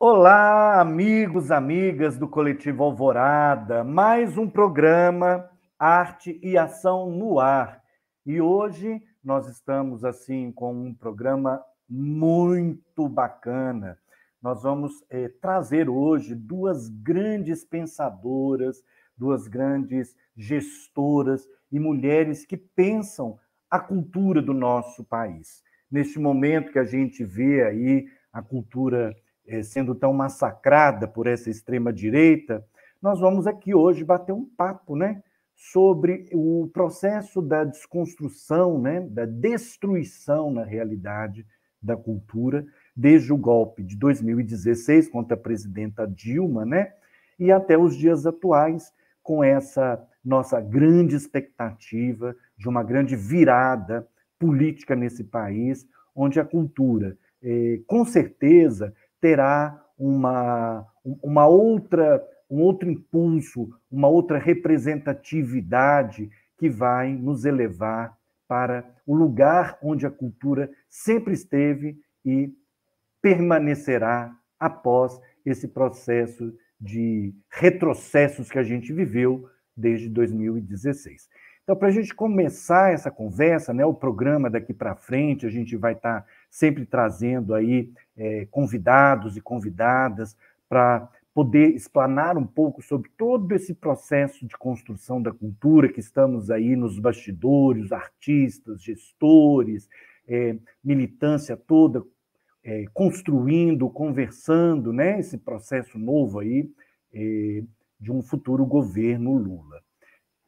Olá, amigos, amigas do Coletivo Alvorada, mais um programa Arte e Ação no Ar. E hoje nós estamos assim com um programa muito bacana. Nós vamos trazer hoje duas grandes pensadoras, duas grandes gestoras e mulheres que pensam a cultura do nosso país. Neste momento que a gente vê aí a cultura sendo tão massacrada por essa extrema-direita, nós vamos aqui hoje bater um papo, né, sobre o processo da desconstrução, né, da destruição, na realidade, da cultura, desde o golpe de 2016 contra a presidenta Dilma, né, e até os dias atuais, com essa nossa grande expectativa de uma grande virada política nesse país, onde a cultura, com certeza, terá uma outra, um outro impulso, uma outra representatividade que vai nos elevar para o lugar onde a cultura sempre esteve e permanecerá após esse processo de retrocessos que a gente viveu desde 2016. Então, para a gente começar essa conversa, né, o programa daqui para frente, a gente vai estar sempre trazendo aí convidados e convidadas para poder explanar um pouco sobre todo esse processo de construção da cultura que estamos aí nos bastidores, artistas, gestores, militância toda, construindo, conversando, né, esse processo novo aí de um futuro governo Lula.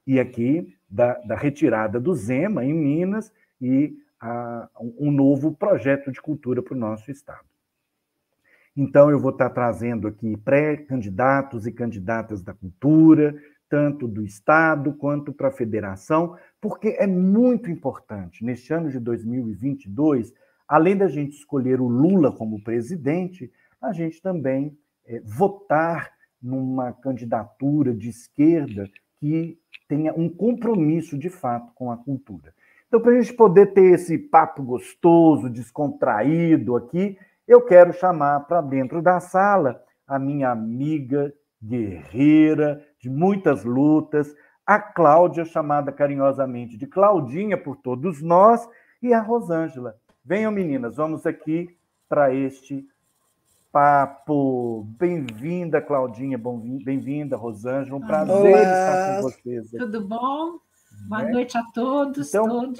E aqui, da retirada do Zema, em Minas, e um novo projeto de cultura para o nosso Estado. Então, eu vou estar trazendo aqui pré-candidatos e candidatas da cultura, tanto do Estado quanto para a federação, porque é muito importante, neste ano de 2022, além da gente escolher o Lula como presidente, a gente também votar numa candidatura de esquerda que tenha um compromisso, de fato, com a cultura. Então, para a gente poder ter esse papo gostoso, descontraído aqui, eu quero chamar para dentro da sala a minha amiga guerreira, de muitas lutas, a Cláudia, chamada carinhosamente de Claudinha por todos nós, e a Rosângela. Venham, meninas, vamos aqui para este papo. Bem-vinda, Claudinha, bem-vinda, Rosângela. Um prazer Olá. estar com vocês aqui. Tudo bom? Boa noite a todos, então,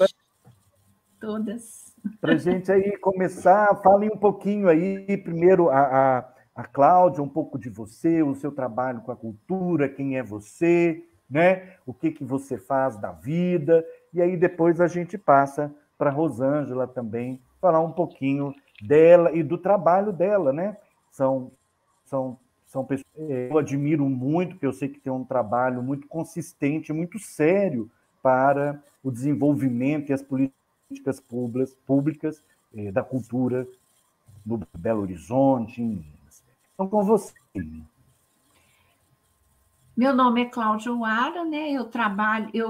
todas. Para a gente aí começar, falem um pouquinho aí, primeiro a Cláudia, um pouco de você, o seu trabalho com a cultura, quem é você, né? O que você faz da vida, e aí depois a gente passa para a Rosângela também, falar um pouquinho dela e do trabalho dela, né? São pessoas que eu admiro muito, porque eu sei que tem um trabalho muito consistente, muito sério para o desenvolvimento e as políticas públicas da cultura no Belo Horizonte, em Minas. Então, com você. Meu nome é Cláudia Uara, né? Eu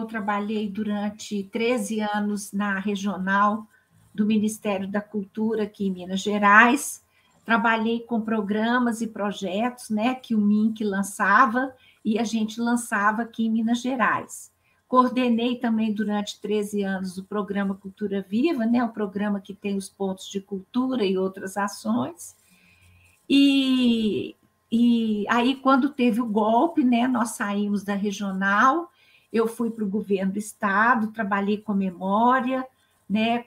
trabalhei durante 13 anos na regional do Ministério da Cultura aqui em Minas Gerais. Trabalhei com programas e projetos, né, que o MINC lançava e a gente lançava aqui em Minas Gerais. Coordenei também durante 13 anos o programa Cultura Viva, né, o programa que tem os pontos de cultura e outras ações. E aí, quando teve o golpe, né, nós saímos da regional, eu fui para o governo do Estado, trabalhei com memória, né,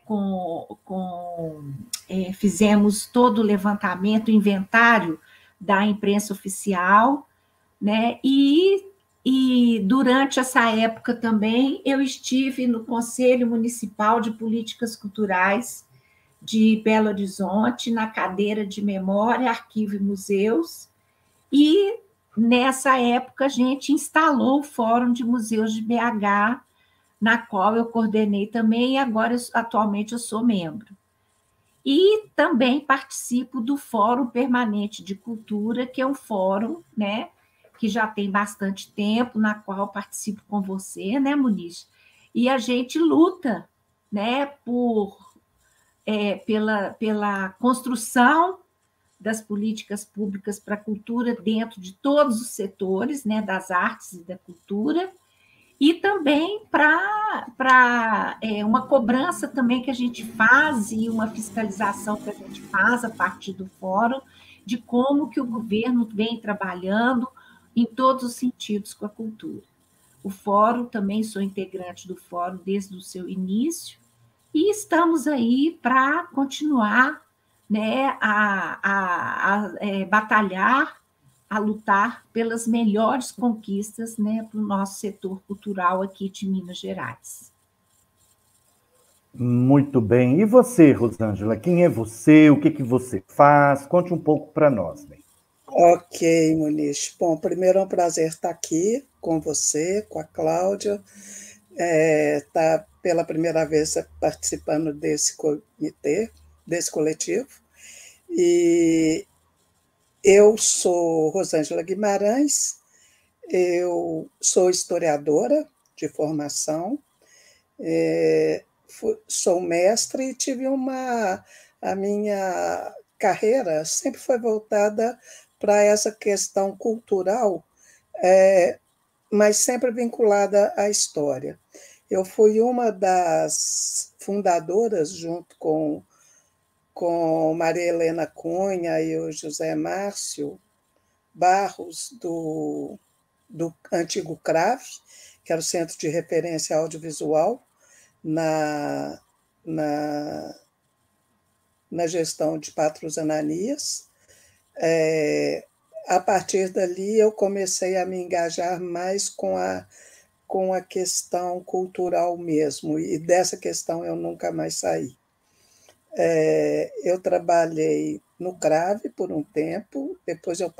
fizemos todo o levantamento, inventário da imprensa oficial, né, e durante essa época também eu estive no Conselho Municipal de Políticas Culturais de Belo Horizonte, na cadeira de Memória, Arquivo e Museus, e nessa época a gente instalou o Fórum de Museus de BH, na qual eu coordenei também, e agora, atualmente, eu sou membro. E também participo do Fórum Permanente de Cultura, que é um fórum, né, que já tem bastante tempo, na qual participo com você, né, Muniz? E a gente luta, né, pela construção das políticas públicas para a cultura dentro de todos os setores, né, das artes e da cultura, e também para uma cobrança também que a gente faz e uma fiscalização que a gente faz a partir do fórum de como que o governo vem trabalhando em todos os sentidos com a cultura. O fórum, também sou integrante do fórum desde o seu início, e estamos aí para continuar, né, batalhar, a lutar pelas melhores conquistas, né, para o nosso setor cultural aqui de Minas Gerais. Muito bem. E você, Rosângela, quem é você? O que que você faz? Conte um pouco para nós, né? Ok, Muniz. Bom, primeiro é um prazer estar aqui com você, com a Cláudia. Estar pela primeira vez participando desse comitê, desse coletivo. E eu sou Rosângela Guimarães, eu sou historiadora de formação, sou mestre e tive a minha carreira sempre foi voltada para essa questão cultural, mas sempre vinculada à história. Eu fui uma das fundadoras, junto com Maria Helena Cunha e o José Márcio Barros, do antigo CRAV, que era o Centro de Referência Audiovisual, na gestão de Patrus Ananias. A partir dali, eu comecei a me engajar mais com a questão cultural mesmo, e dessa questão eu nunca mais saí. Eu trabalhei no CRAV por um tempo, depois eu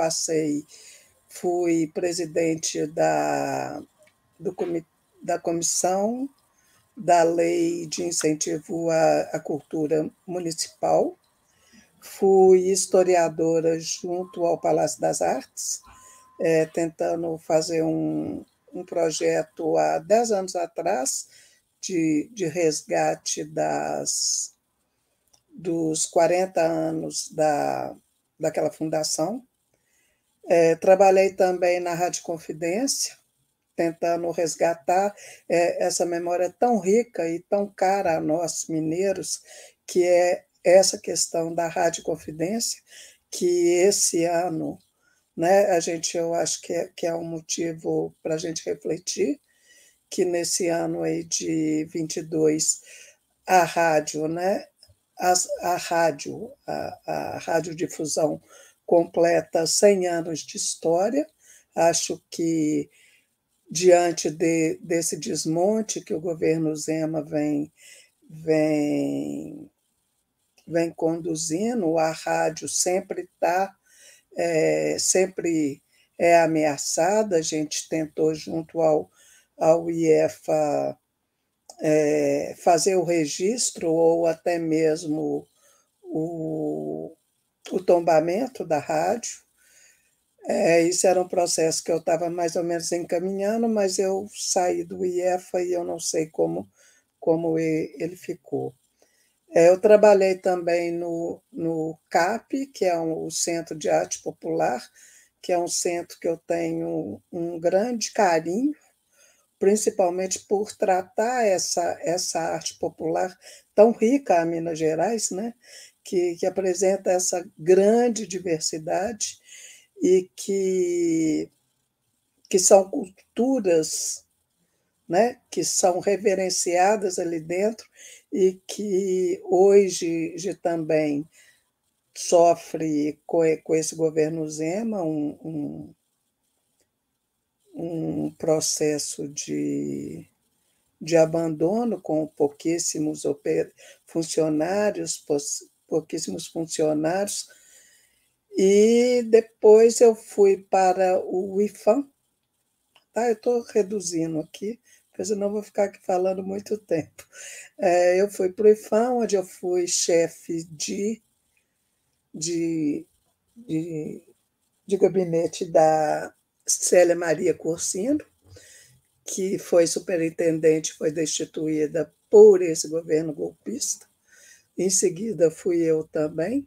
fui presidente da Comissão da Lei de Incentivo à Cultura Municipal, fui historiadora junto ao Palácio das Artes, tentando fazer um projeto há 10 anos atrás de resgate dos 40 anos daquela fundação. Trabalhei também na Rádio Confidência, tentando resgatar essa memória tão rica e tão cara a nós mineiros, que é essa questão da Rádio Confidência, que esse ano, né, eu acho que é um motivo para a gente refletir, que nesse ano aí de 22, a rádio, né, a radiodifusão completa 100 anos de história. Acho que, diante desse desmonte que o governo Zema vem conduzindo, a rádio sempre sempre é ameaçada. A gente tentou, junto ao IEFA, fazer o registro ou até mesmo o tombamento da rádio. Isso era um processo que eu estava mais ou menos encaminhando, mas eu saí do IEFA e eu não sei como ele ficou. Eu trabalhei também no CAP, que é o Centro de Arte Popular, que é um centro que eu tenho um grande carinho, principalmente por tratar essa arte popular tão rica a Minas Gerais, né? que apresenta essa grande diversidade e que são culturas, né, que são reverenciadas ali dentro e que hoje também sofre com esse governo Zema um processo de abandono, com pouquíssimos funcionários, e depois eu fui para o IFAM. Eu estou reduzindo aqui, porque senão eu vou ficar aqui falando muito tempo. Eu fui para o IFAM, onde eu fui chefe de gabinete da Célia Maria Corsino, que foi superintendente, foi destituída por esse governo golpista. Em seguida, fui eu também.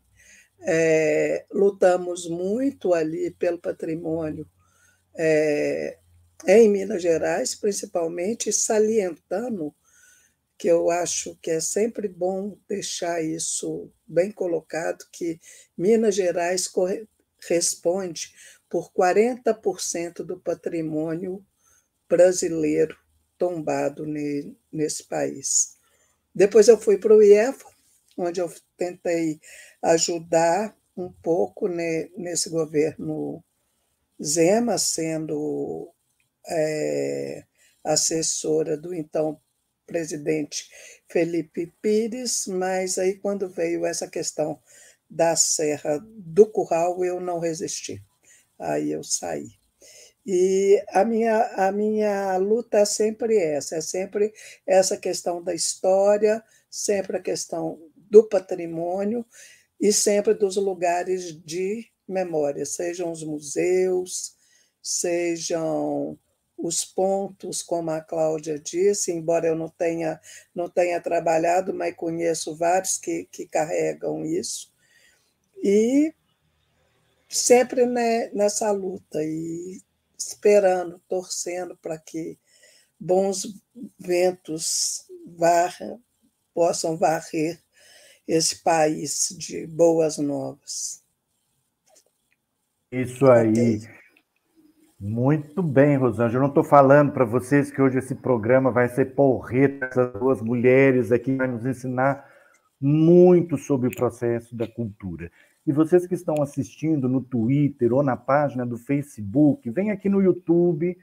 lutamos muito ali pelo patrimônio em Minas Gerais, principalmente, salientando que eu acho que é sempre bom deixar isso bem colocado, que Minas Gerais responde por 40% do patrimônio brasileiro tombado nesse país. Depois eu fui para o IEFA, onde eu tentei ajudar um pouco nesse governo Zema, sendo assessora do então presidente Felipe Pires, mas aí quando veio essa questão da Serra do Curral, eu não resisti, aí eu saí. E a minha luta é sempre essa questão da história, sempre a questão do patrimônio e sempre dos lugares de memória, sejam os museus, sejam os pontos, como a Cláudia disse, embora eu não tenha trabalhado, mas conheço vários que carregam isso, e sempre nessa luta, e esperando, torcendo para que bons ventos possam varrer esse país de boas novas. Isso aí. Okay. Muito bem, Rosângela. Eu não estou falando para vocês que hoje esse programa vai ser porreta, essas duas mulheres aqui vai nos ensinar muito sobre o processo da cultura. E vocês que estão assistindo no Twitter ou na página do Facebook, vem aqui no YouTube,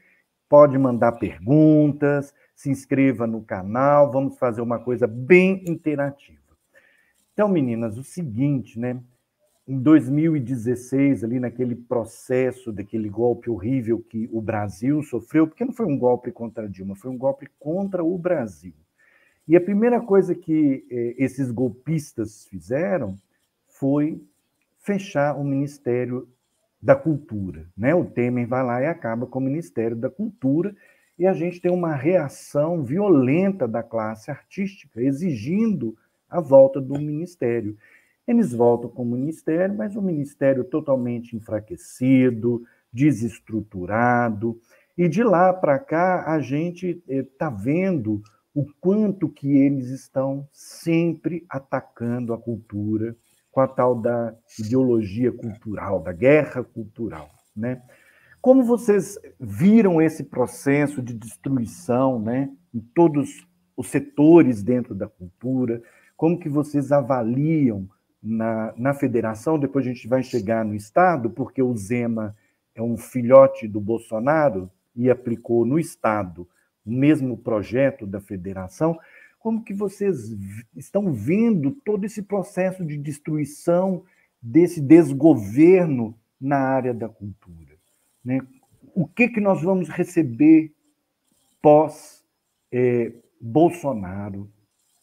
pode mandar perguntas, se inscreva no canal, vamos fazer uma coisa bem interativa. Então, meninas, o seguinte, né? Em 2016, ali naquele processo daquele golpe horrível que o Brasil sofreu, porque não foi um golpe contra Dilma, foi um golpe contra o Brasil. E a primeira coisa que esses golpistas fizeram foi fechar o Ministério da Cultura, né? O Temer vai lá e acaba com o Ministério da Cultura, e a gente tem uma reação violenta da classe artística exigindo a volta do Ministério. Eles voltam com o Ministério, mas o Ministério totalmente enfraquecido, desestruturado, e de lá para cá a gente está vendo o quanto que eles estão sempre atacando a cultura com a tal da ideologia cultural, da guerra cultural, né? Como vocês viram esse processo de destruição, né, em todos os setores dentro da cultura? Como que vocês avaliam na federação? Depois a gente vai chegar no Estado, porque o Zema é um filhote do Bolsonaro e aplicou no Estado o mesmo projeto da federação. Como que vocês estão vendo todo esse processo de destruição, desse desgoverno na área da cultura, né? O que nós vamos receber pós-Bolsonaro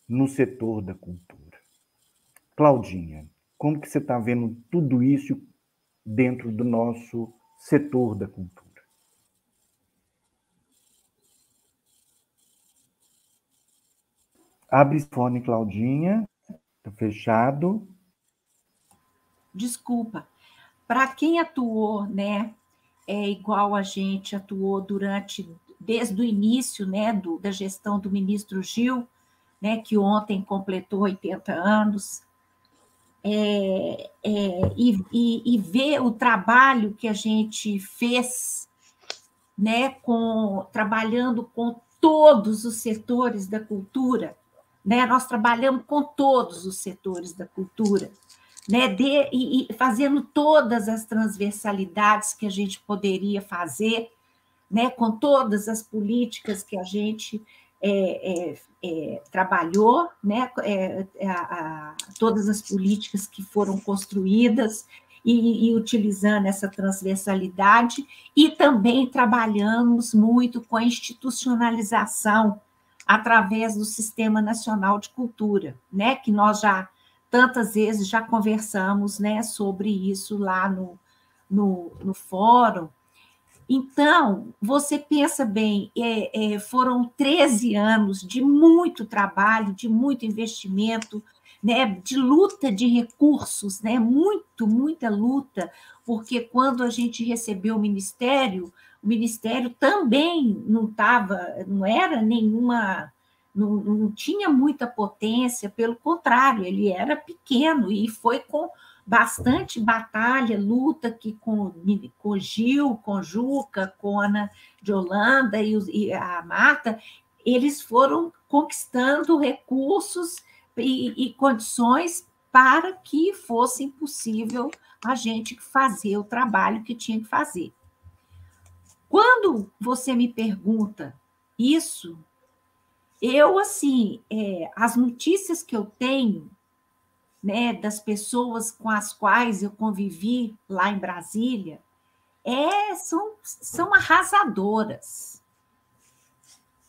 no setor da cultura? Claudinha, como que você está vendo tudo isso dentro do nosso setor da cultura? Abre o fone, Claudinha. Está fechado. Desculpa. Para quem atuou, né, igual a gente atuou desde o início, né, da gestão do ministro Gil, né, que ontem completou 80 anos, e ver o trabalho que a gente fez, né, trabalhando com todos os setores da cultura, né? Nós trabalhamos com todos os setores da cultura, né? E fazendo todas as transversalidades que a gente poderia fazer, né? Com todas as políticas que a gente trabalhou, né? Todas as políticas que foram construídas e utilizando essa transversalidade, e também trabalhamos muito com a institucionalização através do Sistema Nacional de Cultura, né? Que nós já tantas vezes já conversamos, né, sobre isso lá no fórum. Então, você pensa bem, foram 13 anos de muito trabalho, de muito investimento, né, de luta de recursos, né, muita luta, porque quando a gente recebeu o Ministério também não era nenhuma, não tinha muita potência, pelo contrário, ele era pequeno, e foi com bastante batalha, luta que com Gil, com Juca, com Ana de Holanda e a Marta, eles foram conquistando recursos e condições para que fosse possível a gente fazer o trabalho que tinha que fazer. Quando você me pergunta isso, eu, assim, as notícias que eu tenho, né, das pessoas com as quais eu convivi lá em Brasília, são arrasadoras.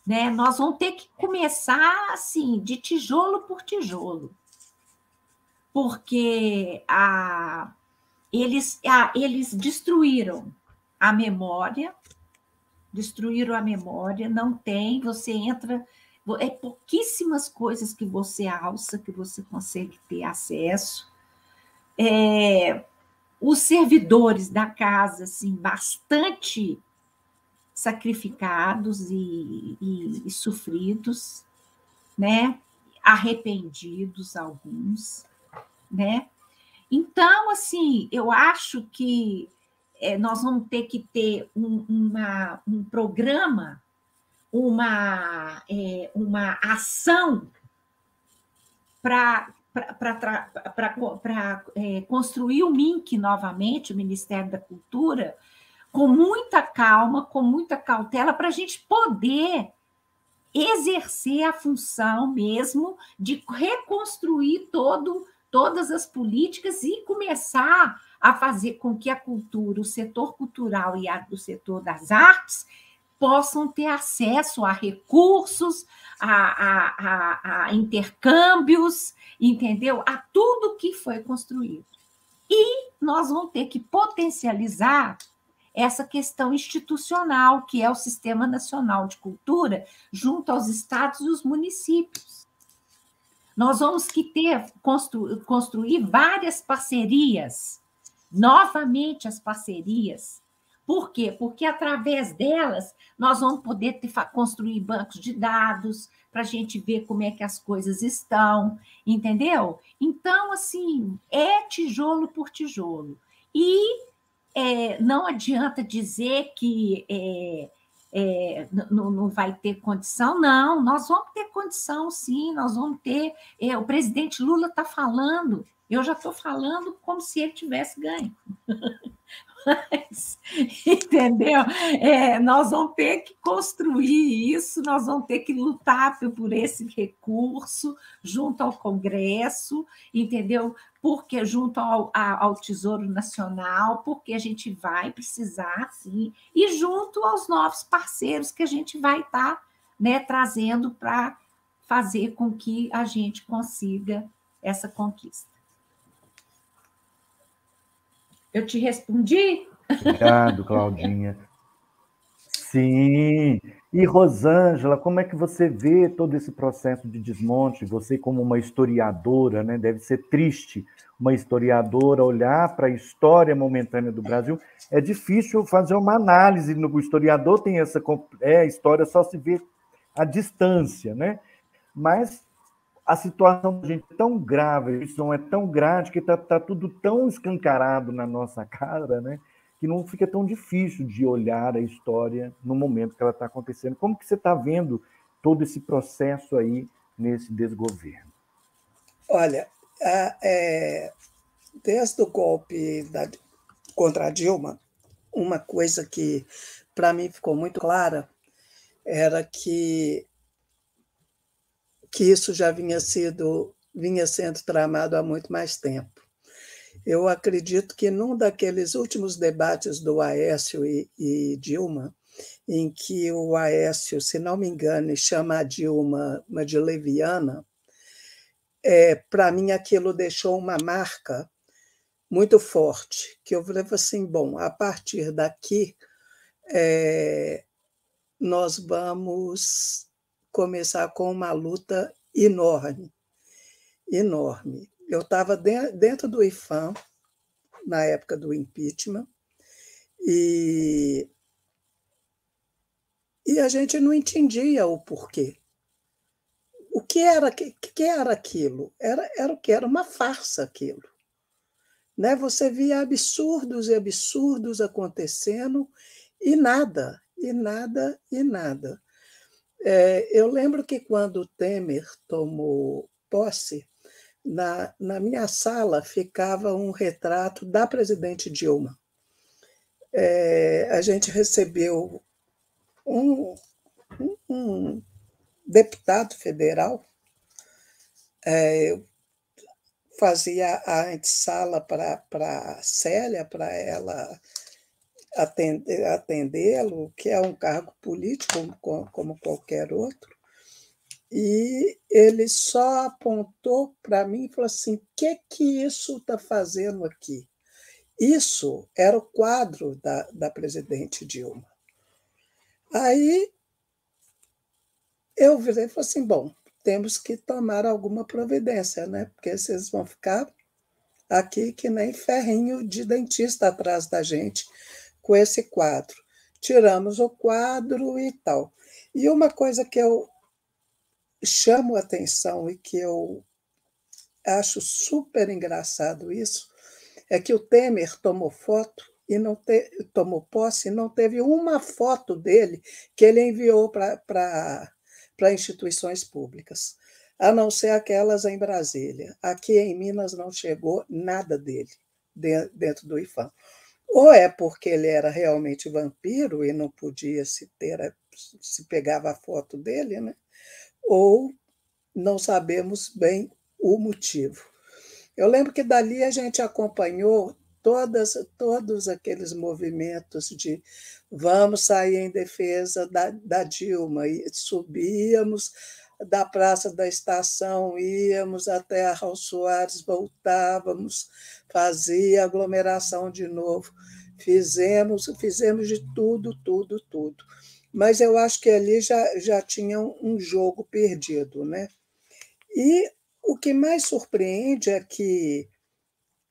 Né? Nós vamos ter que começar assim, de tijolo por tijolo, porque eles destruíram a memória, não tem, você entra, pouquíssimas coisas que você alça, que você consegue ter acesso. Os servidores da casa, assim, bastante sacrificados e sofridos, né? Arrependidos alguns, né? Então, assim, eu acho que nós vamos ter que ter um programa, uma ação para construir o MINC novamente, o Ministério da Cultura, com muita calma, com muita cautela, para a gente poder exercer a função mesmo de reconstruir todas as políticas e começar a fazer com que a cultura, o setor cultural e o setor das artes possam ter acesso a recursos, a intercâmbios, entendeu? A tudo que foi construído. E nós vamos ter que potencializar essa questão institucional, que é o Sistema Nacional de Cultura, junto aos estados e os municípios. Nós vamos construir várias parcerias, novamente as parcerias. Por quê? Porque, através delas, nós vamos poder construir bancos de dados para a gente ver como é que as coisas estão, entendeu? Então, assim, é tijolo por tijolo. E não adianta dizer que não vai ter condição, não, nós vamos ter condição, sim, nós vamos ter. O presidente Lula está falando, eu já estou falando como se ele tivesse ganho. Mas, entendeu? Nós vamos ter que construir isso, nós vamos ter que lutar por esse recurso junto ao Congresso, entendeu? Porque junto ao Tesouro Nacional, porque a gente vai precisar, sim, e junto aos novos parceiros que a gente vai estar, né, trazendo para fazer com que a gente consiga essa conquista. Eu te respondi? Obrigado, Claudinha. Sim. E, Rosângela, como é que você vê todo esse processo de desmonte? Você, como uma historiadora, né, deve ser triste uma historiadora olhar para a história momentânea do Brasil. É difícil fazer uma análise. O historiador tem essa... a história só se vê à distância, né? Mas a situação da gente é tão grave, a situação é tão grande que está tudo tão escancarado na nossa cara, né? Que não fica tão difícil de olhar a história no momento que ela está acontecendo. Como que você está vendo todo esse processo aí nesse desgoverno? Olha, desde o golpe contra a Dilma, uma coisa que para mim ficou muito clara era que isso já vinha sendo tramado há muito mais tempo. Eu acredito que num daqueles últimos debates do Aécio e Dilma, em que o Aécio, se não me engano, chama a Dilma de leviana, para mim aquilo deixou uma marca muito forte, que eu falei assim, bom, a partir daqui nós vamos começar com uma luta enorme, enorme. Eu estava dentro do IFAM, na época do impeachment, e a gente não entendia o porquê. O que era aquilo? Era o que? Era uma farsa aquilo. Né? Você via absurdos e absurdos acontecendo e nada, e nada, e nada. Eu lembro que quando o Temer tomou posse, na minha sala ficava um retrato da presidente Dilma. A gente recebeu um deputado federal, eu fazia a antessala para a Célia, para ela atendê-lo, que é um cargo político como qualquer outro, e ele só apontou para mim e falou assim: o que isso está fazendo aqui? Isso era o quadro da presidente Dilma. Aí eu virei e falei assim: bom, temos que tomar alguma providência, né? Porque vocês vão ficar aqui que nem ferrinho de dentista atrás da gente com esse quadro. Tiramos o quadro e tal. E uma coisa que eu chamo a atenção e que eu acho super engraçado isso é que o Temer tomou foto e tomou posse e não teve uma foto dele que ele enviou para instituições públicas, a não ser aquelas em Brasília. Aqui em Minas não chegou nada dele dentro do IFAM. Ou é porque ele era realmente vampiro e não podia se pegava a foto dele, né? Ou não sabemos bem o motivo. Eu lembro que dali a gente acompanhou todos aqueles movimentos de vamos sair em defesa da Dilma, e subíamos da Praça da Estação, íamos até a Raul Soares, voltávamos, fazia aglomeração de novo, fizemos de tudo. Mas eu acho que ali já tinha um jogo perdido, né? E o que mais surpreende é que,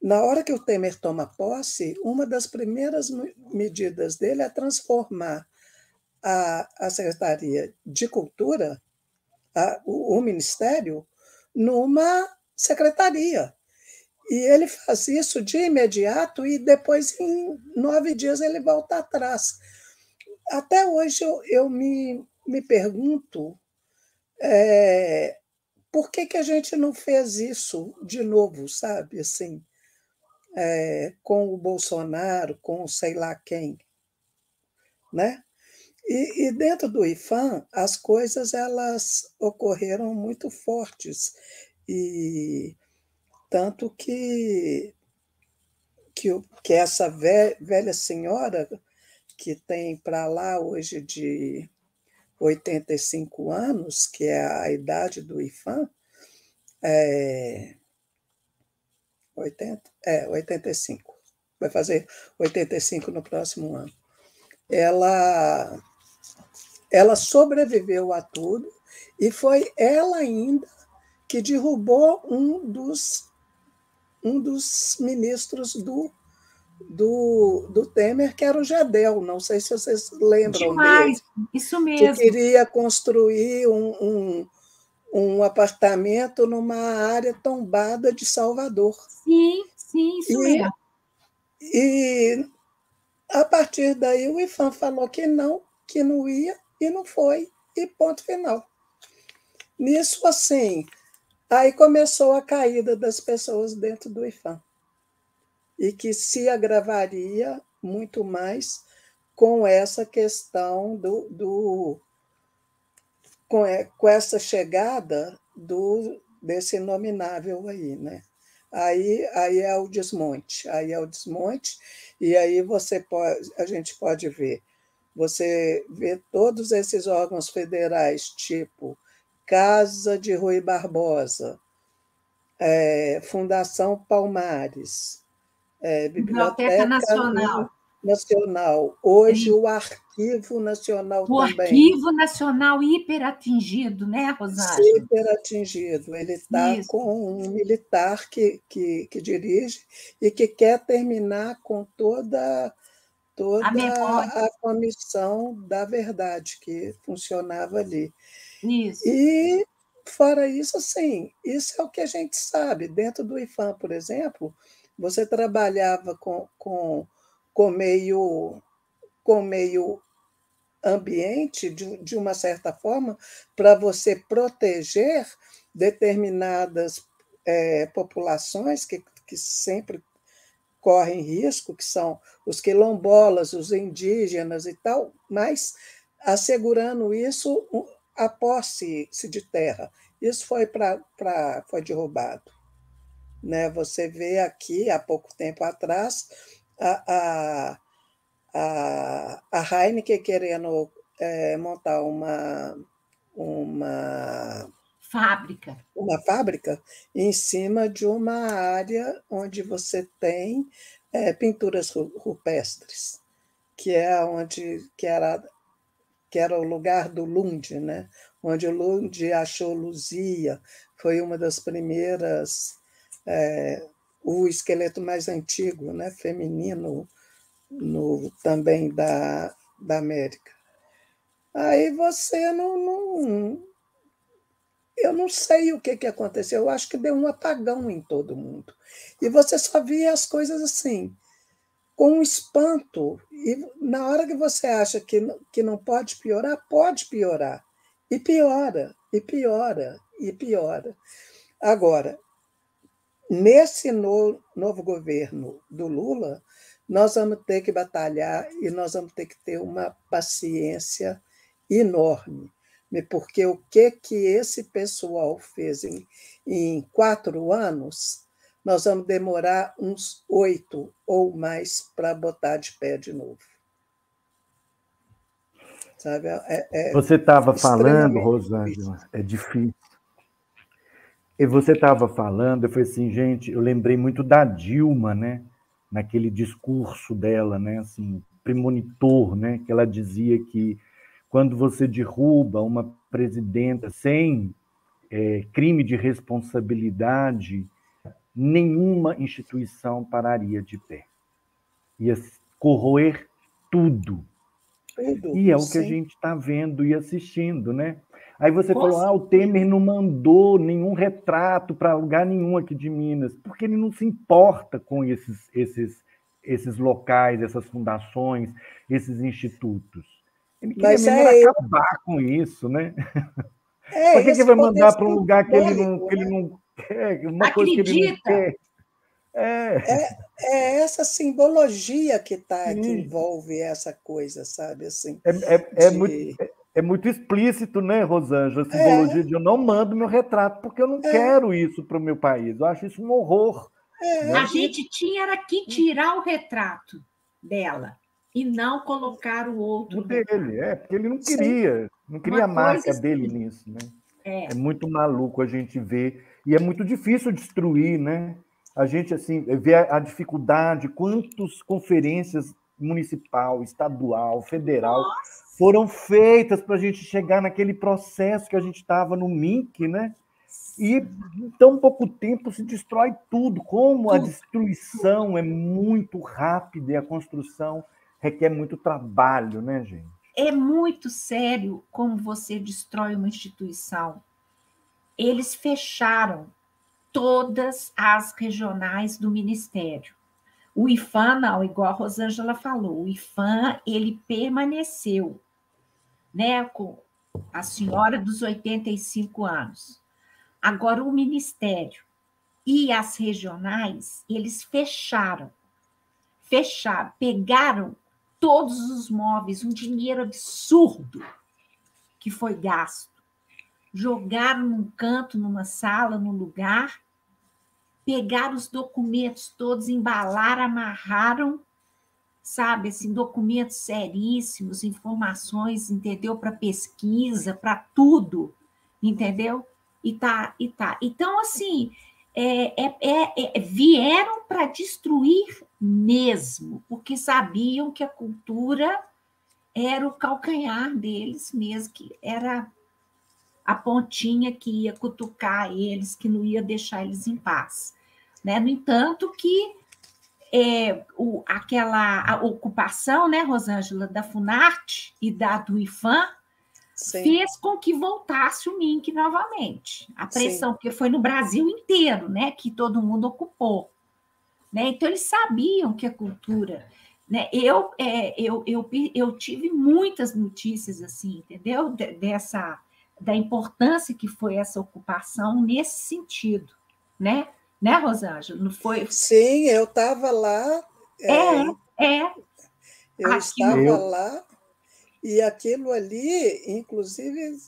na hora que o Temer toma posse, uma das primeiras medidas dele é transformar a Secretaria de Cultura, o Ministério, numa secretaria. E ele faz isso de imediato e depois, em 9 dias, ele volta atrás. Até hoje eu me pergunto por que a gente não fez isso de novo, sabe? Assim, com o Bolsonaro, com sei lá quem, né? E dentro do IFAM, as coisas elas ocorreram muito fortes, e tanto que essa velha senhora, que tem para lá hoje de 85 anos, que é a idade do IFAM, 85, vai fazer 85 no próximo ano. Ela sobreviveu a tudo, e foi ela ainda que derrubou um dos ministros do Temer, que era o Gedel. Não sei se vocês lembram Demais, dele. isso mesmo. Que queria construir um apartamento numa área tombada de Salvador. Sim, isso mesmo. E a partir daí o IFAM falou que não ia, e não foi, e ponto final. Nisso, assim, aí começou a caída das pessoas dentro do IFAM, e que se agravaria muito mais com essa questão com essa chegada desse inominável aí, né? Aí é o desmonte, e aí a gente pode ver. Você vê todos esses órgãos federais, tipo Casa de Rui Barbosa, Fundação Palmares, Biblioteca Nacional. Nacional. Hoje, o Arquivo Nacional o também. Arquivo Nacional hiperatingido, né, Rosângela? Superatingido. Ele está com um militar que dirige e que quer terminar com toda a comissão da verdade que funcionava ali. Isso. E, fora isso, assim, isso é o que a gente sabe. Dentro do IPHAN, por exemplo, você trabalhava com meio ambiente, de uma certa forma, para você proteger determinadas populações que sempre correm risco, que são os quilombolas, os indígenas e tal, mas assegurando isso a posse de terra. Isso foi derrubado. Né? Você vê aqui, há pouco tempo atrás, a Heineken querendo montar uma fábrica em cima de uma área onde você tem pinturas rupestres, que era o lugar do Lund, né? Onde o Lund achou Luzia, foi uma das primeiras, o esqueleto mais antigo, né? Feminino, também da América. Aí você não. Eu não sei o que aconteceu, eu acho que deu um apagão em todo mundo. E você só via as coisas assim, com um espanto. E na hora que você acha que não pode piorar. E piora, e piora, e piora. Agora, nesse novo governo do Lula, nós vamos ter que batalhar e nós vamos ter que ter uma paciência enorme, porque o que esse pessoal fez em 4 anos, nós vamos demorar uns 8 ou mais para botar de pé de novo. Sabe? Você estava falando, Rosângela, é difícil. E você estava falando, eu falei assim, gente, eu lembrei muito da Dilma, né? Naquele discurso dela, né? Assim, premonitor, né? Que ela dizia que quando você derruba uma presidenta sem crime de responsabilidade, nenhuma instituição pararia de pé. Ia corroer tudo. E é o que a gente está vendo e assistindo, né? Aí você falou, o Temer não mandou nenhum retrato para lugar nenhum aqui de Minas, porque ele não se importa com esses locais, essas fundações, esses institutos. Ele queria mesmo acabar com isso, né? Para que vai mandar para um lugar que ele não quer, uma coisa que ele não quer? É essa simbologia que envolve essa coisa, sabe? Assim, é muito explícito, né, Rosângela? A simbologia de eu não mando meu retrato, porque eu não quero isso para o meu país. Eu acho isso um horror. Né? A gente tinha que tirar o retrato dela e não colocar o outro dele. Porque ele não queria, não queria a marca dele nisso. Né? É muito maluco a gente ver. E é muito difícil destruir, né? A gente assim vê a dificuldade, quantas conferências municipal, estadual, federal foram feitas para a gente chegar naquele processo que a gente estava no MINC, né? E em tão pouco tempo se destrói tudo. Como a destruição é muito rápida e a construção requer muito trabalho, né, gente? É muito sério como você destrói uma instituição. Eles fecharam todas as regionais do Ministério. O IPHAN, não, igual a Rosângela falou, o IPHAN, ele permaneceu, né, com a senhora dos 85 anos. Agora, o Ministério e as regionais, eles fecharam, pegaram todos os móveis, um dinheiro absurdo que foi gasto, jogaram num canto, numa sala, num lugar, pegaram os documentos todos, embalaram, amarraram, sabe, assim, documentos seríssimos, informações, entendeu? Para pesquisa, para tudo, entendeu? E tá. Então, assim, vieram para destruir mesmo, porque sabiam que a cultura era o calcanhar deles mesmo, que era a pontinha que ia cutucar eles, que não ia deixar eles em paz. Né? No entanto, que a ocupação, né, Rosângela, da Funarte e do IFAM, sim, fez com que voltasse o MINC novamente. A pressão, sim, porque foi no Brasil inteiro, né, que todo mundo ocupou. Né? Então, eles sabiam que a cultura... Né, eu tive muitas notícias, assim, entendeu? Da importância que foi essa ocupação nesse sentido, né? Né, Rosângela? Não foi? Sim, eu estava lá. Eu estava lá, e aquilo ali, inclusive,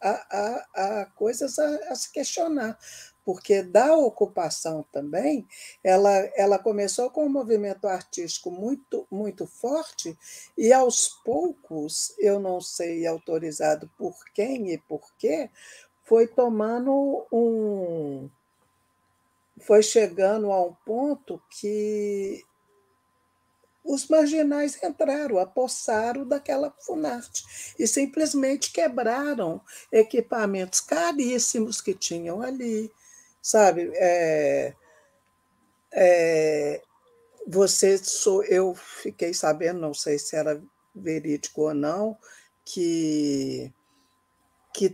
há coisas a se questionar, porque da ocupação também, ela começou com um movimento artístico muito, muito forte, e aos poucos, eu não sei autorizado por quem e por quê, foi tomando foi chegando a um ponto que os marginais entraram, apossaram daquela Funarte e simplesmente quebraram equipamentos caríssimos que tinham ali, sabe? Eu fiquei sabendo, não sei se era verídico ou não, que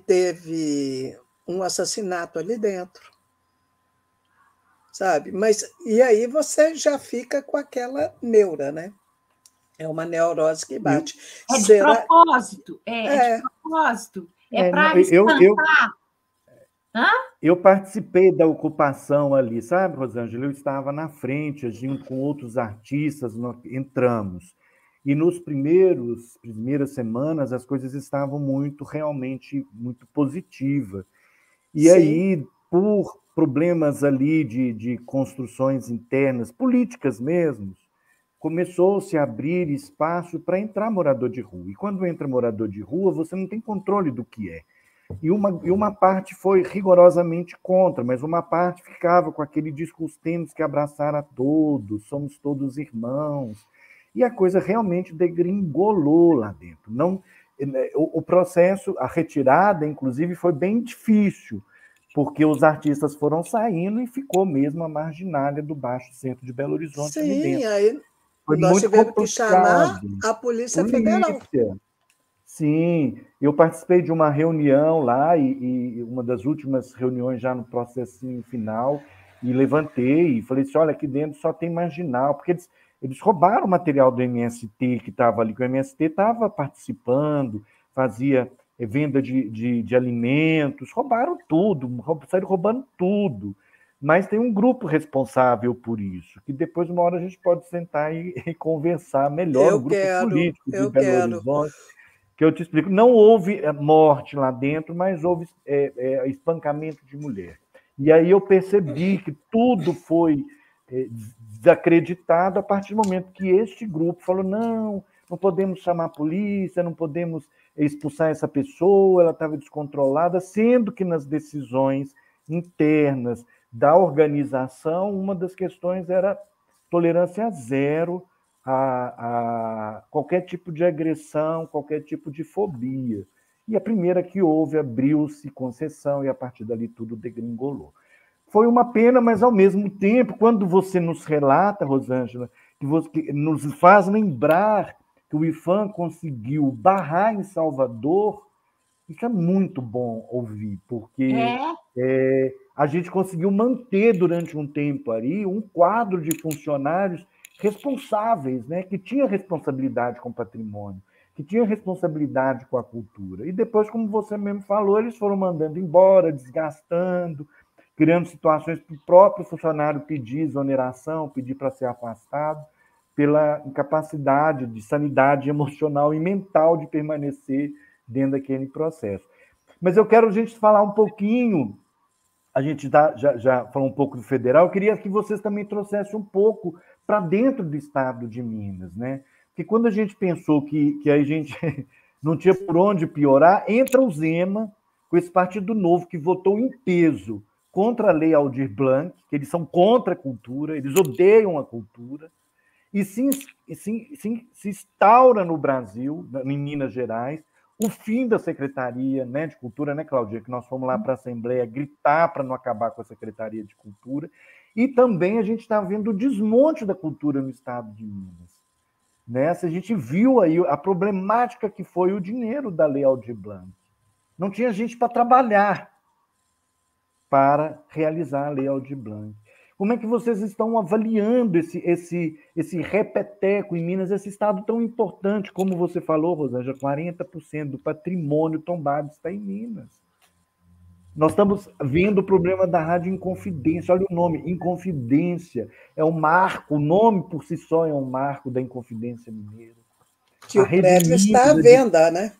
teve um assassinato ali dentro. Sabe? Mas e aí você já fica com aquela neura, né? É uma neurose que bate. De propósito, de propósito. Para espantar. Eu participei da ocupação ali, sabe, Rosângela? Eu estava na frente, junto com outros artistas, nós entramos. E nos primeiras semanas, as coisas estavam realmente muito positivas. E sim, aí, por problemas ali de construções internas, políticas mesmo, começou-se a abrir espaço para entrar morador de rua. E quando entra morador de rua, você não tem controle do que é. E uma parte foi rigorosamente contra, mas uma parte ficava com aquele discurso: temos que abraçar a todos, somos todos irmãos. E a coisa realmente degringolou lá dentro. Não, o processo, a retirada, inclusive, foi bem difícil, porque os artistas foram saindo e ficou mesmo a marginália do Baixo Centro de Belo Horizonte. Sim, ali dentro. Aí foi nós muito tivemos complicado. Que chamar a Polícia Federal. Sim, eu participei de uma reunião lá, e uma das últimas reuniões já no processinho final, e levantei e falei assim: olha, aqui dentro só tem marginal, porque eles roubaram o material do MST que estava ali, que o MST estava participando, fazia venda de alimentos, roubaram tudo, saíram roubando tudo. Mas tem um grupo responsável por isso, que depois, uma hora, a gente pode sentar e conversar melhor, o grupo político de Belo Horizonte, que eu te explico. Não houve morte lá dentro, mas houve espancamento de mulher. E aí eu percebi que tudo foi desacreditado a partir do momento que este grupo falou: não podemos chamar a polícia, não podemos expulsar essa pessoa, ela estava descontrolada, sendo que nas decisões internas da organização, uma das questões era tolerância zero a qualquer tipo de agressão, qualquer tipo de fobia. E a primeira que houve, abriu-se concessão, e a partir dali tudo degringolou. Foi uma pena, mas ao mesmo tempo, quando você nos relata, Rosângela, que nos faz lembrar que o IFAM conseguiu barrar em Salvador, isso é muito bom ouvir, porque a gente conseguiu manter durante um tempo ali um quadro de funcionários responsáveis, né, que tinha responsabilidade com o patrimônio, que tinha responsabilidade com a cultura. E depois, como você mesmo falou, eles foram mandando embora, desgastando, criando situações para o próprio funcionário pedir exoneração, pedir para ser afastado, pela incapacidade de sanidade emocional e mental de permanecer dentro daquele processo. Mas eu quero a gente falar um pouquinho, a gente já falou um pouco do federal, eu queria que vocês também trouxessem um pouco para dentro do estado de Minas, né? Porque quando a gente pensou que a gente não tinha por onde piorar, entra o Zema, com esse Partido Novo, que votou em peso contra a Lei Aldir Blanc, que eles são contra a cultura, eles odeiam a cultura, e se instaura no Brasil, em Minas Gerais, o fim da Secretaria, né, de Cultura, né, Claudinha? Que nós fomos lá para a Assembleia gritar para não acabar com a Secretaria de Cultura. E também a gente está vendo o desmonte da cultura no estado de Minas. Nessa, a gente viu aí a problemática que foi o dinheiro da Lei Aldir Blanc. Não tinha gente para trabalhar para realizar a Lei Aldir Blanc. Como é que vocês estão avaliando esse repeteco em Minas, esse estado tão importante, como você falou, Rosângela, 40% do patrimônio tombado está em Minas. Nós estamos vendo o problema da Rádio Inconfidência. Olha o nome, Inconfidência. É um marco, o nome por si só é um marco da Inconfidência Mineira. Que o prédio está à venda, né?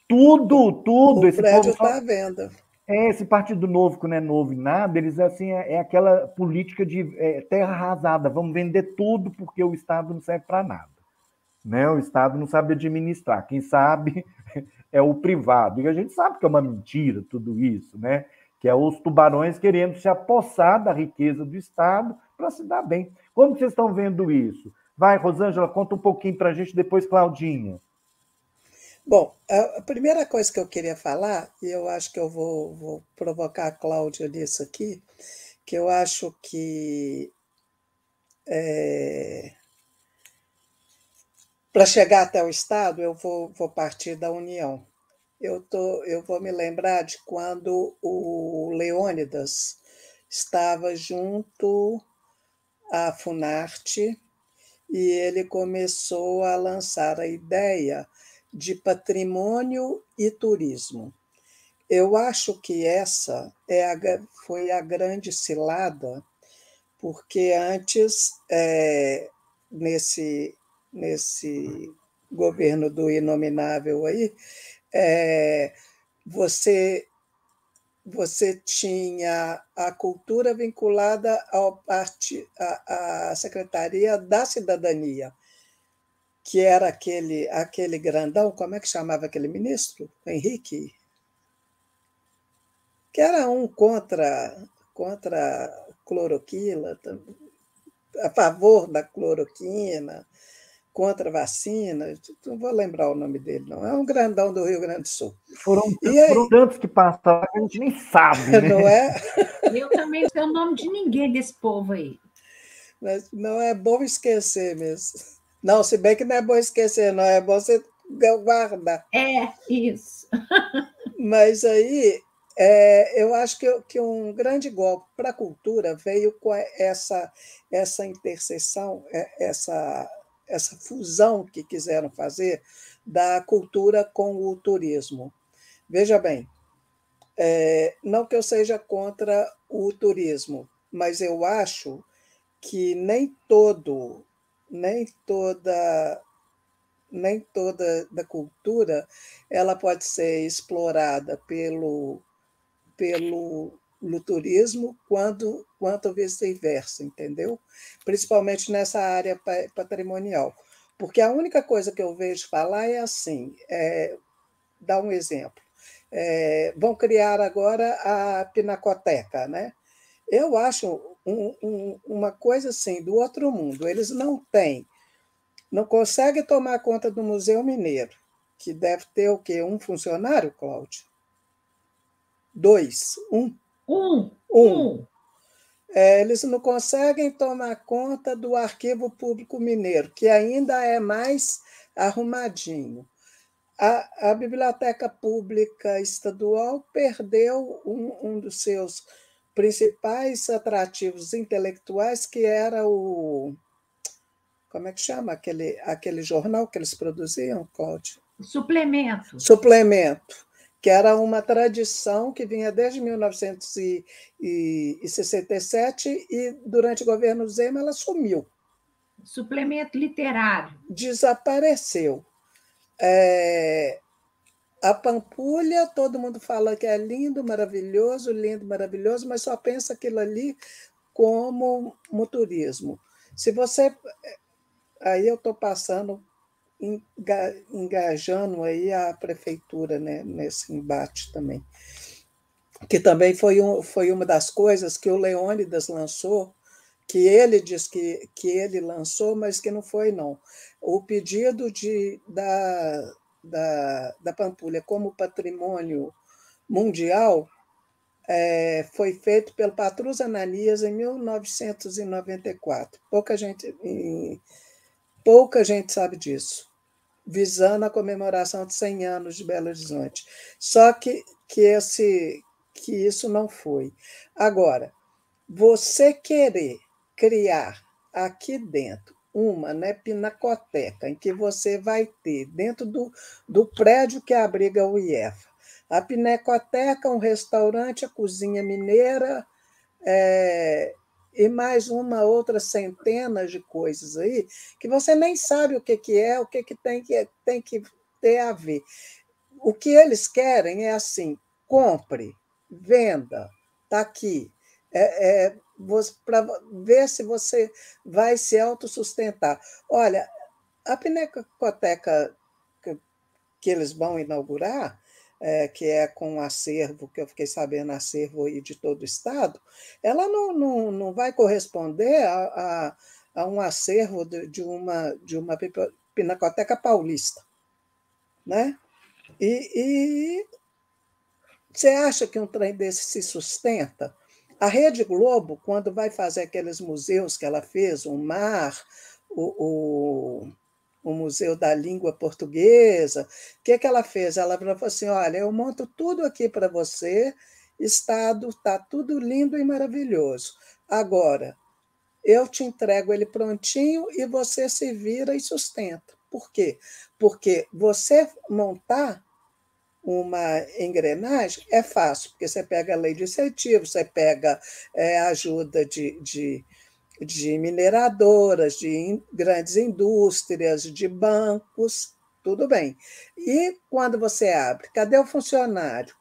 Tudo. O prédio está à venda. Esse Partido Novo, que não é novo em nada, eles assim, é aquela política de terra arrasada, vamos vender tudo porque o Estado não serve para nada. Né? O Estado não sabe administrar, quem sabe é o privado. E a gente sabe que é uma mentira tudo isso, né? Que é os tubarões querendo se apossar da riqueza do Estado para se dar bem. Como vocês estão vendo isso? Vai, Rosângela, conta um pouquinho para a gente, depois Claudinha. Bom, a primeira coisa que eu queria falar, e eu acho que eu vou provocar a Cláudia nisso aqui, que eu acho que para chegar até o Estado, eu vou partir da União. Eu vou me lembrar de quando o Leônidas estava junto à Funarte e ele começou a lançar a ideia de patrimônio e turismo. Eu acho que essa foi a grande cilada, porque antes, nesse governo do Inominável aí, você tinha a cultura vinculada à Secretaria da Cidadania, que era aquele grandão, como é que chamava aquele ministro? Henrique? Que era um contra a cloroquina, a favor da cloroquina, contra a vacina, não vou lembrar o nome dele, não. É um grandão do Rio Grande do Sul. Foram tantos que passaram que a gente nem sabe, né? Não é? Eu também não sei o nome de ninguém desse povo aí. Mas não é bom esquecer mesmo. Não, se bem que não é bom esquecer, não é bom você guardar. É, isso. Mas aí, eu acho que um grande golpe para a cultura veio com essa interseção, essa fusão que quiseram fazer da cultura com o turismo. Veja bem, não que eu seja contra o turismo, mas eu acho que nem toda da cultura ela pode ser explorada pelo turismo quanto vice-versa, entendeu? Principalmente nessa área patrimonial. Porque a única coisa que eu vejo falar é assim, dar um exemplo. Vão criar agora a Pinacoteca, né? Eu acho uma coisa assim, do outro mundo. Eles não conseguem tomar conta do Museu Mineiro, que deve ter o quê? Um funcionário, Cláudio? 2? Um. Eles não conseguem tomar conta do Arquivo Público Mineiro, que ainda é mais arrumadinho. A Biblioteca Pública Estadual perdeu um dos seus principais atrativos intelectuais, que era o... Como é que chama aquele jornal que eles produziam, Cláudio? Suplemento. Suplemento, que era uma tradição que vinha desde 1967 e, durante o governo Zema, ela sumiu. Suplemento literário. Desapareceu. A Pampulha, todo mundo fala que é lindo, maravilhoso, mas só pensa aquilo ali como turismo. Se você... Aí eu estou passando, engajando aí a prefeitura, né, nesse embate também. que também foi uma das coisas que o Leônidas lançou, que ele diz que ele lançou, mas que não foi, não. O pedido da Pampulha como patrimônio mundial foi feito pelo Patrus Ananias em 1994. Pouca gente sabe disso, visando a comemoração de 100 anos de Belo Horizonte. Só que isso não foi. Agora, você querer criar aqui dentro uma, né, pinacoteca, em que você vai ter, dentro do prédio que abriga o IEFA, a pinacoteca, um restaurante, a cozinha mineira, e mais uma outra centena de coisas aí, que você nem sabe o que é, o que tem que ter a ver. O que eles querem é assim: compre, venda, está aqui. Para ver se você vai se autossustentar. Olha, a pinacoteca que eles vão inaugurar, que é com um acervo, que eu fiquei sabendo, acervo aí de todo o Estado, ela não vai corresponder a um acervo de uma pinacoteca paulista. Né? E você acha que um trem desse se sustenta? A Rede Globo, quando vai fazer aqueles museus que ela fez, o MAR, o Museu da Língua Portuguesa, o que ela fez? Ela falou assim: olha, eu monto tudo aqui para você, Estado, está tudo lindo e maravilhoso. Agora, eu te entrego ele prontinho e você se vira e sustenta. Por quê? Porque você montar uma engrenagem é fácil, porque você pega a lei de incentivo, você pega ajuda de mineradoras, de grandes indústrias, de bancos, tudo bem. E quando você abre, cadê o funcionário?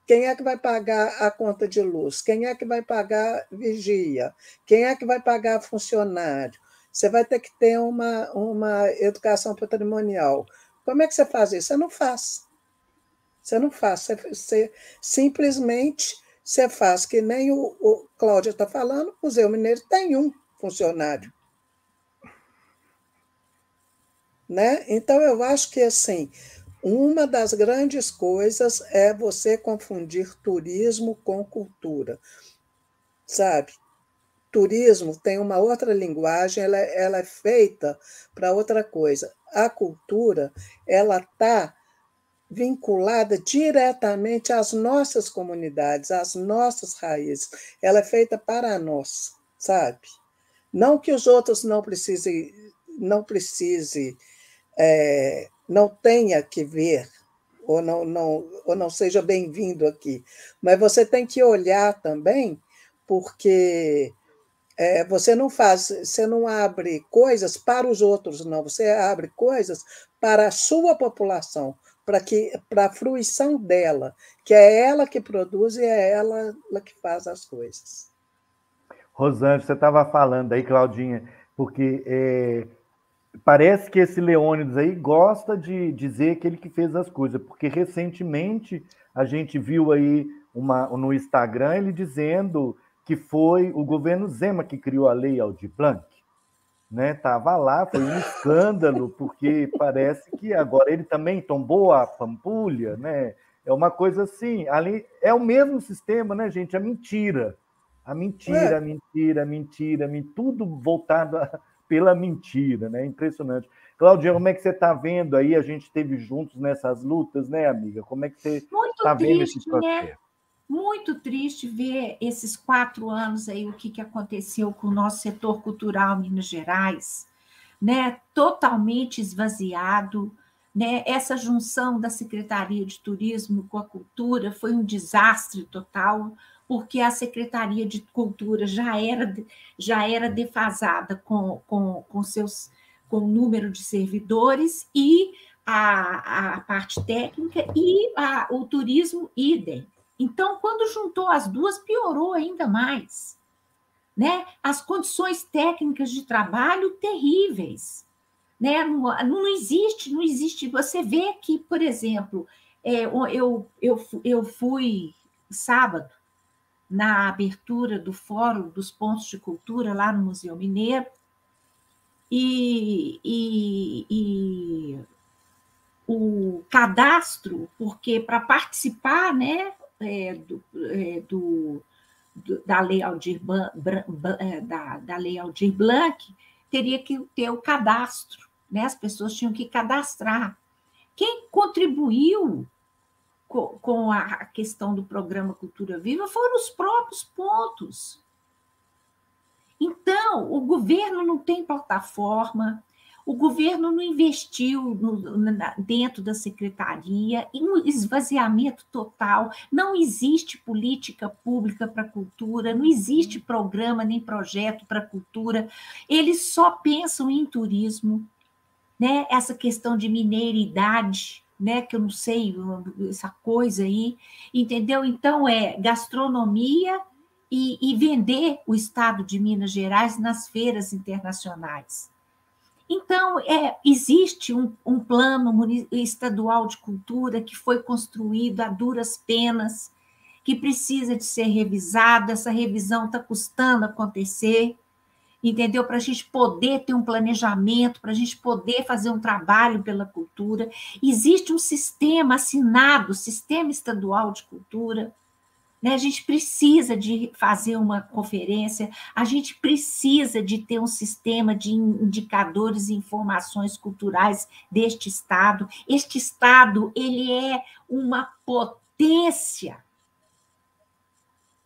Quem é que vai pagar a conta de luz? Quem é que vai pagar vigia? Quem é que vai pagar funcionário? Você vai ter que ter uma educação patrimonial. Como é que você faz isso? Você não faz. Você não faz. Você simplesmente você faz que nem o Cláudio está falando, o Museu Mineiro tem um funcionário. Né? Então, eu acho que assim, uma das grandes coisas é você confundir turismo com cultura. Sabe? Turismo tem uma outra linguagem, ela é feita para outra coisa. A cultura, ela está vinculada diretamente às nossas comunidades, às nossas raízes. Ela é feita para nós, sabe? Não que os outros não tenha que ver ou não seja bem-vindo aqui, mas você tem que olhar também, porque você não abre coisas para os outros, não. Você abre coisas para a sua população, para a fruição dela, que é ela que produz e é ela que faz as coisas. Rosângela, você estava falando aí, Claudinha, porque parece que esse Leônidas aí gosta de dizer que ele que fez as coisas, porque recentemente a gente viu aí no Instagram ele dizendo que foi o governo Zema que criou a Lei Aldir Blanc. Né? Tava lá, foi um escândalo, porque parece que agora ele também tombou a Pampulha, né? É uma coisa assim, ali é o mesmo sistema, né, gente? A mentira, tudo voltado pela mentira, né? Impressionante. Claudinha, como é que você está vendo aí? A gente esteve juntos nessas lutas, né, amiga? Como é que você está vendo esse processo? Né? Muito triste ver esses 4 anos aí, o que aconteceu com o nosso setor cultural em Minas Gerais, né? Totalmente esvaziado, né? Essa junção da Secretaria de Turismo com a Cultura foi um desastre total, porque a Secretaria de Cultura já era defasada com o número de servidores e a parte técnica e o turismo idem. Então, quando juntou as duas, piorou ainda mais. Né? As condições técnicas de trabalho terríveis. Né? Não existe. Você vê que, por exemplo, eu fui sábado, na abertura do Fórum dos Pontos de Cultura, lá no Museu Mineiro, e o cadastro, porque para participar, né, da Lei Aldir Blanc, teria que ter o cadastro, né? As pessoas tinham que cadastrar. Quem contribuiu com a questão do programa Cultura Viva foram os próprios pontos. Então, o governo não tem plataforma, o governo não investiu dentro da secretaria, em um esvaziamento total, não existe política pública para a cultura, não existe programa nem projeto para a cultura, eles só pensam em turismo, né? Essa questão de mineiridade, né? Que eu não sei, essa coisa aí, entendeu? Então, é gastronomia e vender o estado de Minas Gerais nas feiras internacionais. Então, existe um plano estadual de cultura que foi construído a duras penas, que precisa de ser revisado, essa revisão está custando acontecer, entendeu? Para a gente poder ter um planejamento, para a gente poder fazer um trabalho pela cultura. Existe um sistema assinado, Sistema Estadual de Cultura, né? A gente precisa de fazer uma conferência, a gente precisa de ter um sistema de indicadores e informações culturais deste Estado. Este Estado, ele é uma potência,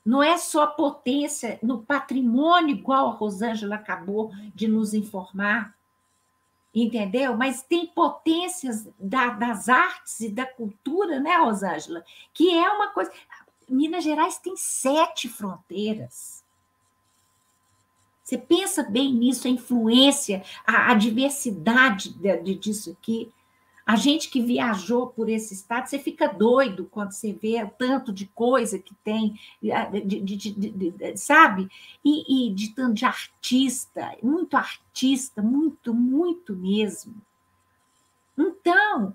não é só potência no patrimônio, igual a Rosângela acabou de nos informar, entendeu? Mas tem potências das artes e da cultura, né, Rosângela? Que é uma coisa... Minas Gerais tem 7 fronteiras. Você pensa bem nisso, a influência, a diversidade disso aqui. A gente que viajou por esse estado, você fica doido quando você vê o tanto de coisa que tem, sabe? E de tanto de artista, muito, muito mesmo. Então,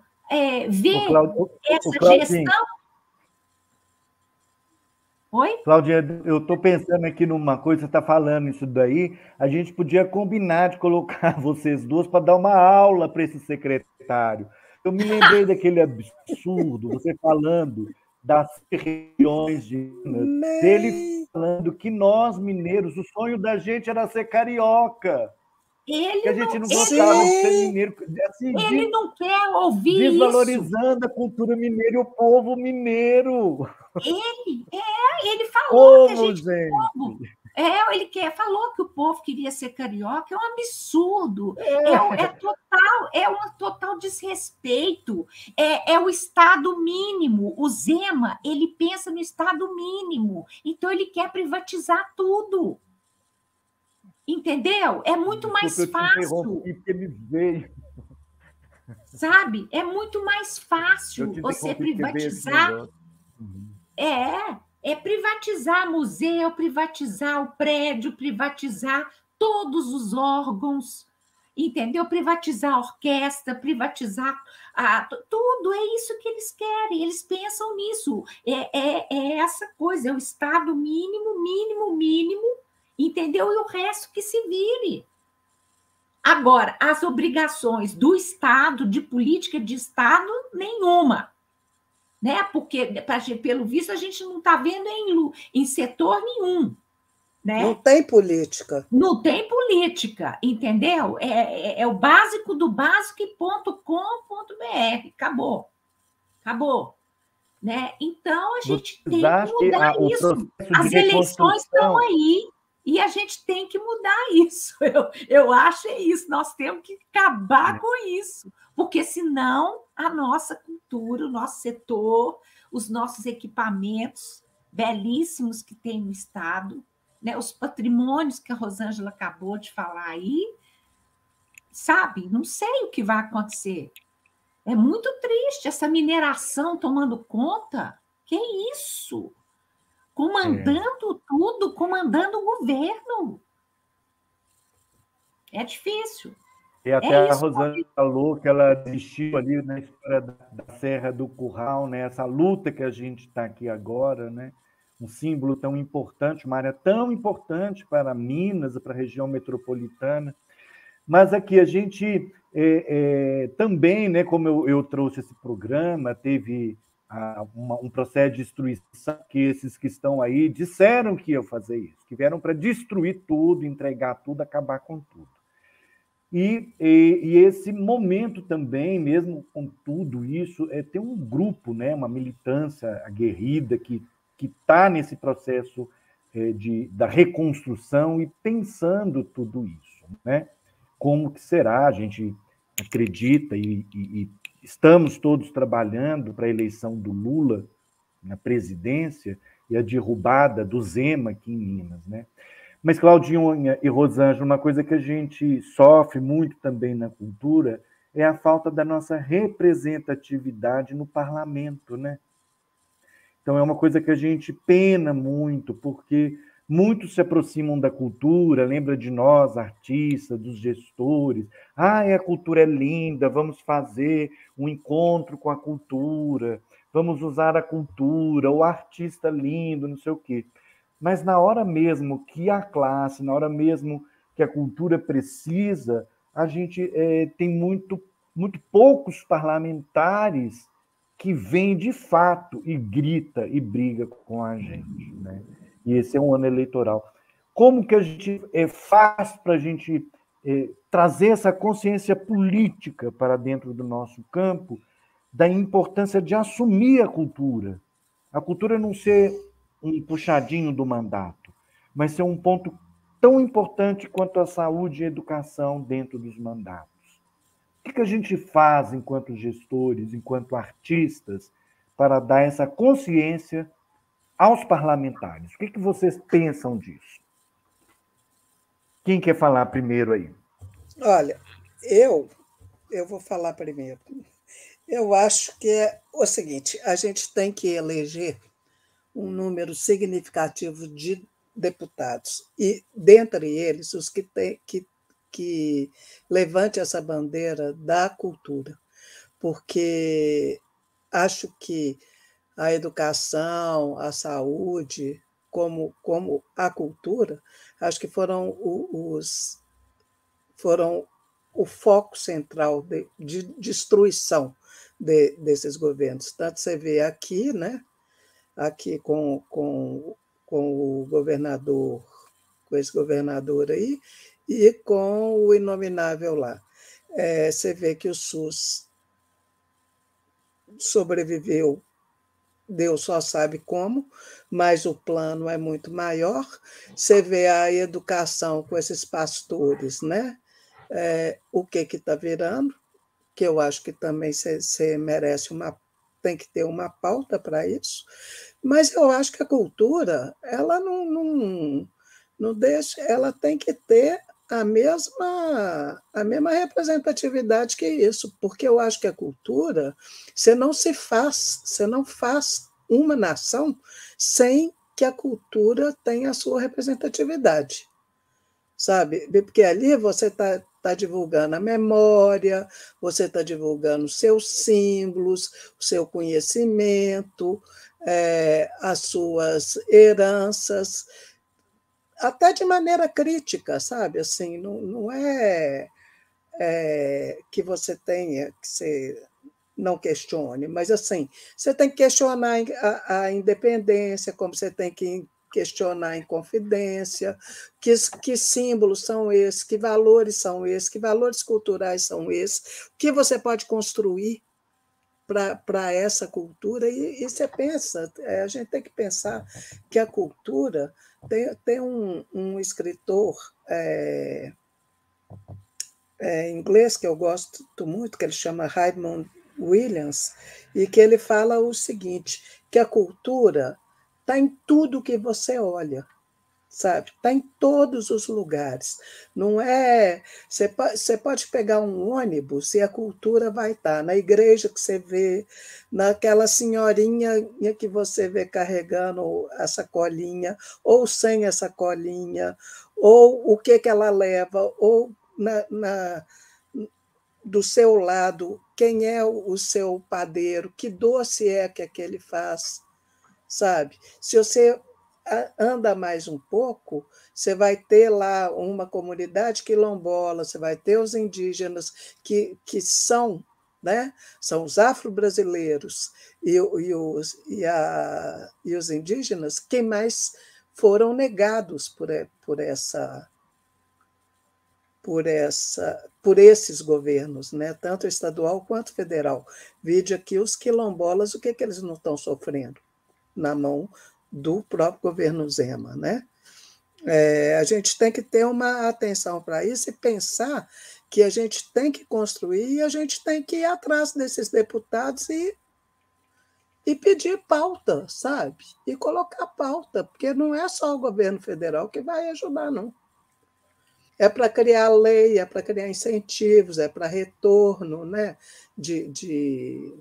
ver essa gestão... Oi? Claudinha, eu estou pensando aqui numa coisa, você está falando isso daí, a gente podia combinar de colocar vocês duas para dar uma aula para esse secretário. Eu me lembrei daquele absurdo, você falando das regiões de Minas, dele falando que nós, mineiros, o sonho da gente era ser carioca. Que a gente não gostava de ser mineiro. Assim, ele não quer ouvir desvalorizando isso. A cultura mineira e o povo mineiro. Ele falou que a gente... Povo, falou que o povo queria ser carioca, é um absurdo, é um total desrespeito, é o Estado mínimo, o Zema, ele pensa no Estado mínimo, então ele quer privatizar tudo, entendeu? É muito mais fácil. Ele veio. Sabe? É muito mais fácil você privatizar. Privatizar museu, privatizar o prédio, privatizar todos os órgãos, entendeu? Privatizar a orquestra, privatizar tudo, é isso que eles querem, eles pensam nisso, é essa coisa, é o Estado mínimo, entendeu? E o resto que se vire. Agora, as obrigações do Estado, de política de Estado, nenhuma. Né? Porque, pelo visto, a gente não está vendo em setor nenhum. Né? Não tem política. Não tem política, entendeu? É o básico do básico e .com.br. Acabou. Né? Então, a gente tem que mudar isso. As eleições estão aí e a gente tem que mudar isso. Eu acho isso. Nós temos que acabar com isso. Porque, senão, a nossa cultura, o nosso setor, os nossos equipamentos belíssimos que tem no Estado, né, os patrimônios que a Rosângela acabou de falar aí, sabe? Não sei o que vai acontecer. É muito triste essa mineração tomando conta. Que isso? Comandando tudo, comandando o governo. É difícil. E até a Rosângela falou que ela desistiu ali na história da Serra do Curral, né? Essa luta que a gente está aqui agora, né? Um símbolo tão importante, uma área tão importante para Minas, para a região metropolitana. Mas aqui a gente também, né, como eu trouxe esse programa, teve um processo de destruição, que esses que estão aí disseram que iam fazer isso, que vieram para destruir tudo, entregar tudo, acabar com tudo. E esse momento também, mesmo com tudo isso, tem um grupo, né, uma militância aguerrida que está nesse processo da reconstrução e pensando tudo isso, né? Como que será, a gente acredita e estamos todos trabalhando para a eleição do Lula na presidência e a derrubada do Zema aqui em Minas, né? Mas, Claudinha e Rosângela, uma coisa que a gente sofre muito também na cultura é a falta da nossa representatividade no parlamento, né? Então, é uma coisa que a gente pena muito, porque muitos se aproximam da cultura, lembra de nós, artistas, dos gestores. A cultura é linda, vamos fazer um encontro com a cultura, vamos usar a cultura, o artista lindo, não sei o quê. Mas na hora mesmo que a classe, na hora mesmo que a cultura precisa, a gente tem muito poucos parlamentares que vêm de fato e grita e briga com a gente, né? E esse é um ano eleitoral. Como que a gente faz para a gente trazer essa consciência política para dentro do nosso campo da importância de assumir a cultura? A cultura não ser um puxadinho do mandato, mas ser um ponto tão importante quanto a saúde e a educação dentro dos mandatos. O que a gente faz enquanto gestores, enquanto artistas, para dar essa consciência aos parlamentares? O que vocês pensam disso? Quem quer falar primeiro aí? Olha, eu vou falar primeiro. Eu acho que é o seguinte: a gente tem que eleger um número significativo de deputados, e, dentre eles, os que levante essa bandeira da cultura, porque acho que a educação, a saúde, como a cultura, acho que foram o foco central de destruição desses governos. Tanto você vê aqui, né? Aqui com o governador, com esse governador aí, e com o inominável lá. Você vê que o SUS sobreviveu, Deus só sabe como, mas o plano é muito maior. Você vê a educação com esses pastores, né? O que está virando, que eu acho que também você merece tem que ter uma pauta para isso, mas eu acho que a cultura, ela não deixa, ela tem que ter a mesma representatividade que isso, porque eu acho que a cultura, você não faz uma nação sem que a cultura tenha a sua representatividade, sabe? Porque ali você está divulgando a memória, você está divulgando os seus símbolos, o seu conhecimento, as suas heranças, até de maneira crítica, sabe? Assim, não é que você tenha que ser não questione, mas assim, você tem que questionar a independência, como você tem que questionar a Inconfidência, que símbolos são esses, que valores são esses, que valores culturais são esses, o que você pode construir para essa cultura, e você pensa, a gente tem que pensar que a cultura tem um escritor inglês que eu gosto muito, que ele chama Raymond Williams, e que ele fala o seguinte, que a cultura está em tudo que você olha, sabe? Está em todos os lugares. Não é... Você pode pegar um ônibus e a cultura vai estar na igreja que você vê, naquela senhorinha que você vê carregando a sacolinha, ou sem a sacolinha, ou o que ela leva, ou do seu lado quem é o seu padeiro, que doce é que aquele faz, sabe? Se você anda mais um pouco, você vai ter lá uma comunidade quilombola, você vai ter os indígenas que são, né? São os afro-brasileiros e os indígenas que mais foram negados por esses governos, né? Tanto estadual quanto federal. Vide aqui os quilombolas, o que eles não estão sofrendo na mão do próprio governo Zema, né? A gente tem que ter uma atenção para isso e pensar que a gente tem que construir e a gente tem que ir atrás desses deputados e pedir pauta, sabe? E colocar pauta, porque não é só o governo federal que vai ajudar, não. É para criar lei, é para criar incentivos, é para retorno, né?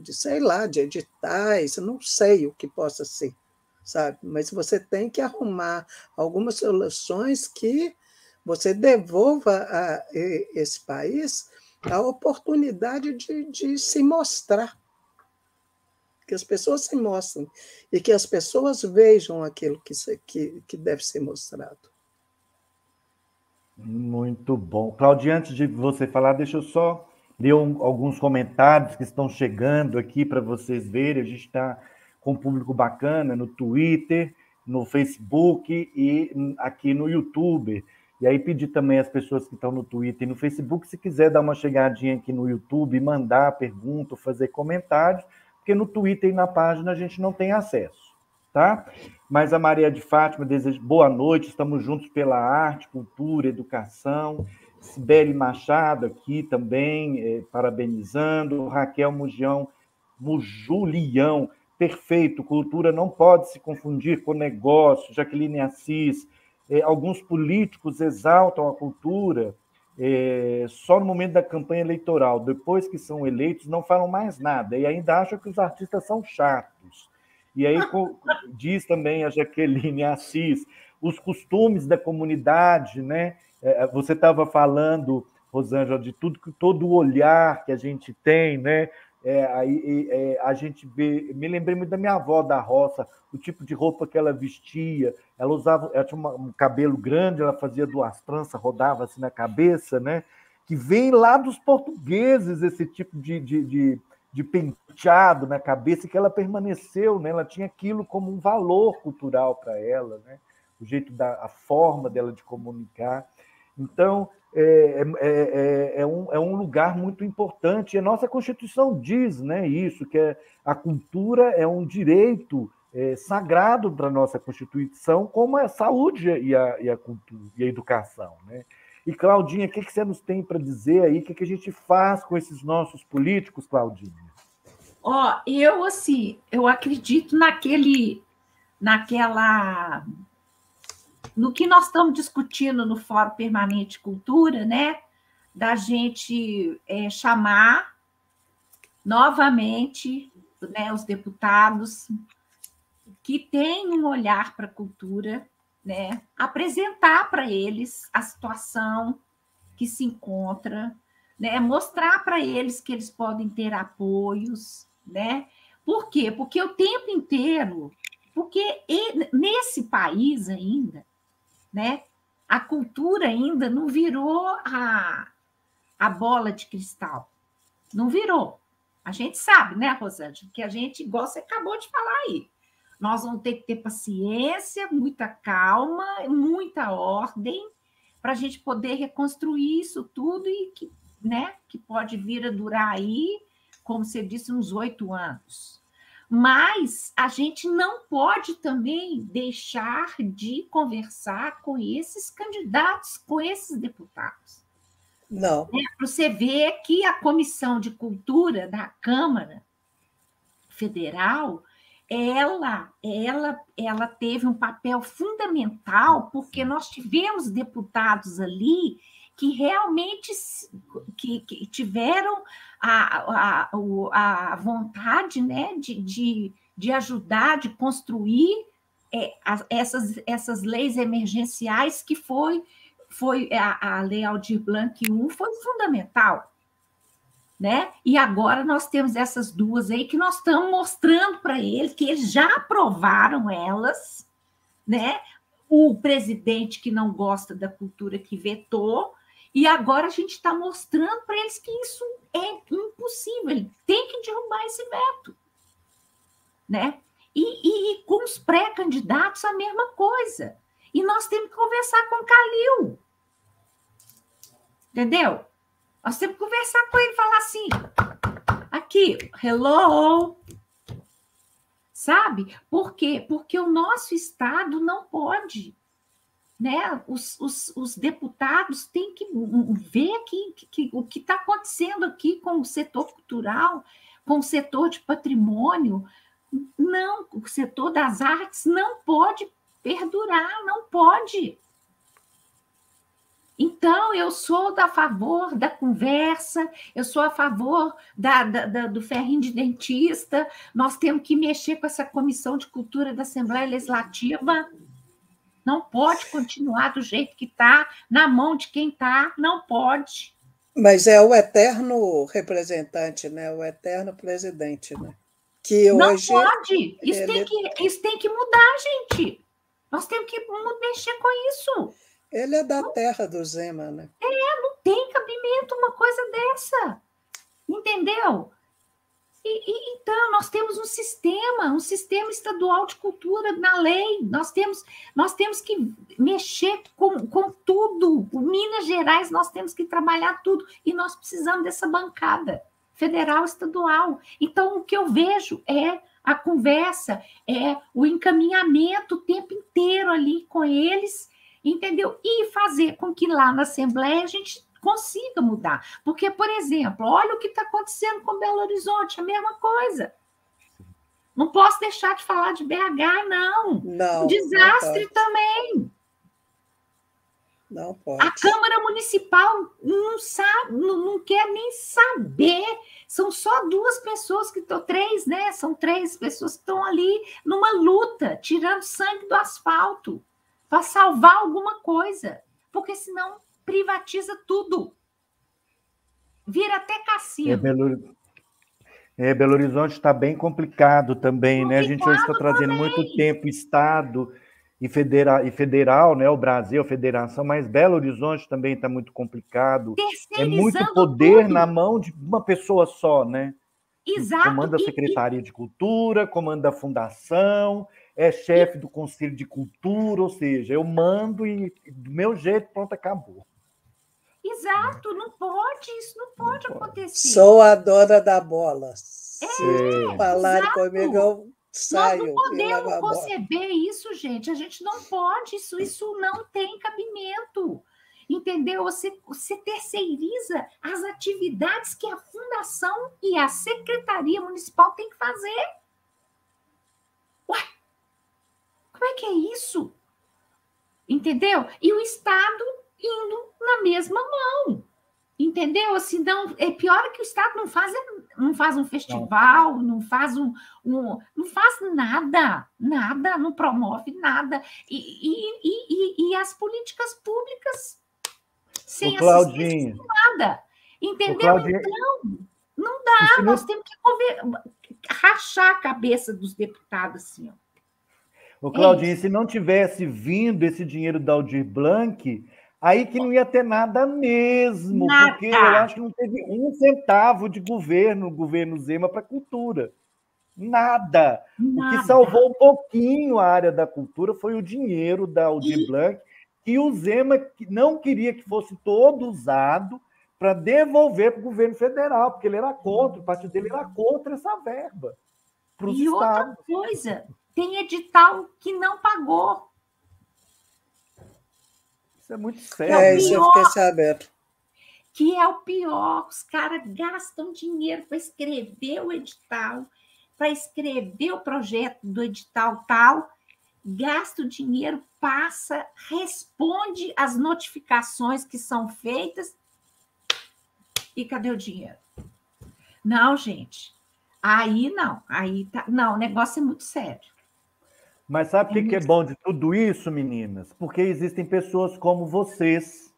Sei lá, de editais, não sei o que possa ser, sabe? Mas você tem que arrumar algumas soluções que você devolva a esse país a oportunidade de se mostrar, que as pessoas se mostrem e que as pessoas vejam aquilo que deve ser mostrado. Muito bom. Claudia, antes de você falar, deixa eu só ler alguns comentários que estão chegando aqui para vocês verem. A gente está com um público bacana no Twitter, no Facebook e aqui no YouTube. E aí pedir também às pessoas que estão no Twitter e no Facebook, se quiser dar uma chegadinha aqui no YouTube, mandar pergunta, fazer comentários, porque no Twitter e na página a gente não tem acesso, tá? Mas a Maria de Fátima deseja boa noite, estamos juntos pela arte, cultura, educação. Sibeli Machado aqui também, parabenizando. Raquel Mujulião, perfeito, cultura não pode se confundir com negócio. Jaqueline Assis, alguns políticos exaltam a cultura só no momento da campanha eleitoral, depois que são eleitos não falam mais nada, e ainda acham que os artistas são chatos. E aí diz também a Jaqueline Assis, os costumes da comunidade, né? Você estava falando, Rosângela, de todo o olhar que a gente tem, né? A gente vê, me lembrei muito da minha avó da roça, o tipo de roupa que ela vestia, ela tinha um cabelo grande, ela fazia 2 tranças, rodava assim na cabeça, né? Que vem lá dos portugueses esse tipo de penteado na cabeça, que ela permaneceu, né? Ela tinha aquilo como um valor cultural para ela, né? O jeito a forma dela de comunicar. Então, é um lugar muito importante. E a nossa Constituição diz, né, isso, que a cultura é um direito sagrado para a nossa Constituição, como a saúde e a cultura e a educação, né? E, Claudinha, o que você nos tem para dizer aí? O que a gente faz com esses nossos políticos, Claudinha? Eu acredito no que nós estamos discutindo no Fórum Permanente de Cultura, né? Da gente chamar novamente, né, os deputados que têm um olhar para a cultura, né? Apresentar para eles a situação que se encontra, né? Mostrar para eles que eles podem ter apoios, né? Por quê? Porque o tempo inteiro, porque nesse país ainda, né, a cultura ainda não virou a bola de cristal, não virou. A gente sabe, né, Rosângela, que a gente, igual você acabou de falar aí, nós vamos ter que ter paciência, muita calma, muita ordem, para a gente poder reconstruir isso tudo e que, né, que pode vir a durar aí, como você disse, uns 8 anos. Mas a gente não pode também deixar de conversar com esses candidatos, com esses deputados. Não. Para você ver que a Comissão de Cultura da Câmara Federal, ela teve um papel fundamental, porque nós tivemos deputados ali que realmente que tiveram a vontade, né, de ajudar, de construir essas leis emergenciais, que foi a Lei Aldir Blanc I foi fundamental. né? E agora nós temos essas duas aí que nós estamos mostrando para eles que eles já aprovaram elas, né? O presidente que não gosta da cultura que vetou, e agora a gente está mostrando para eles que isso é impossível, ele tem que derrubar esse veto, né? E com os pré-candidatos a mesma coisa. E nós temos que conversar com o Calil, entendeu? Nós temos que conversar com ele e falar assim, aqui, hello, sabe? Por quê? Porque o nosso Estado não pode, né? Os deputados têm que ver o que está acontecendo aqui com o setor cultural, com o setor de patrimônio. Não, o setor das artes não pode perdurar, não pode. Então, eu sou a favor da conversa, eu sou a favor do ferrinho de dentista, nós temos que mexer com essa comissão de cultura da Assembleia Legislativa, não pode continuar do jeito que está, na mão de quem está, não pode. Mas é o eterno representante, né? O eterno presidente, né? Que não hoje pode, isso tem que mudar, gente. Nós temos que mexer com isso. Ele é da terra do Zema, né? Não tem cabimento uma coisa dessa, entendeu? Então, nós temos um sistema estadual de cultura na lei, nós temos que mexer com tudo. O Minas Gerais, nós temos que trabalhar tudo, e nós precisamos dessa bancada federal, estadual. Então, o que eu vejo é a conversa, é o encaminhamento o tempo inteiro ali com eles, entendeu? E fazer com que lá na Assembleia a gente consiga mudar. Porque, por exemplo, olha o que está acontecendo com Belo Horizonte, a mesma coisa. Não posso deixar de falar de BH, não. Não. Um desastre também. Não pode. A Câmara Municipal não sabe, não quer nem saber. São só 2 pessoas que estão, 3, né? São 3 pessoas que estão ali numa luta, tirando sangue do asfalto, para salvar alguma coisa, porque senão privatiza tudo. Vira até cassino. Belo Horizonte está bem complicado também, né? A gente hoje está trazendo muito tempo Estado e federal, né? O Brasil, a federação, mas Belo Horizonte também está muito complicado. É muito poder tudo na mão de uma pessoa só, né? Exato. Comanda a Secretaria de Cultura, comanda a Fundação, é chefe do Conselho de Cultura, ou seja, eu mando e do meu jeito, pronto, acabou. Exato, não pode, isso não pode acontecer. Sou a dona da bola. Se falar comigo, eu saio. Nós não podemos conceber isso, gente. A gente não pode, isso não tem cabimento. Entendeu? Você terceiriza as atividades que a Fundação e a Secretaria Municipal têm que fazer. Ué, como é que é isso? Entendeu? E o Estado indo na mesma mão, entendeu? Assim, não, é pior que o Estado não faz um festival, não faz não faz nada, não promove nada, e as políticas públicas sem assistência, nada, entendeu? Então, não dá, nós temos que rachar a cabeça dos deputados, assim, ó. Ô, Claudinha, se não tivesse vindo esse dinheiro da Aldir Blanc, aí que não ia ter nada mesmo, porque eu acho que não teve 1 centavo de governo Zema para a cultura. Nada. O que salvou um pouquinho a área da cultura foi o dinheiro da Aldir Blanc, que o Zema não queria que fosse todo usado para devolver para o governo federal, porque ele era contra, o partido dele era contra essa verba para os estados. Outra coisa, tem edital que não pagou. Isso é muito sério. Isso eu fiquei sabendo. Que é o pior. Os caras gastam dinheiro para escrever o edital, para escrever o projeto do edital tal, gasta o dinheiro, passa, responde às notificações que são feitas. E cadê o dinheiro? Não, gente. Aí não. Aí tá. Não, o negócio é muito sério. Mas sabe o que é bom de tudo isso, meninas? Porque existem pessoas como vocês,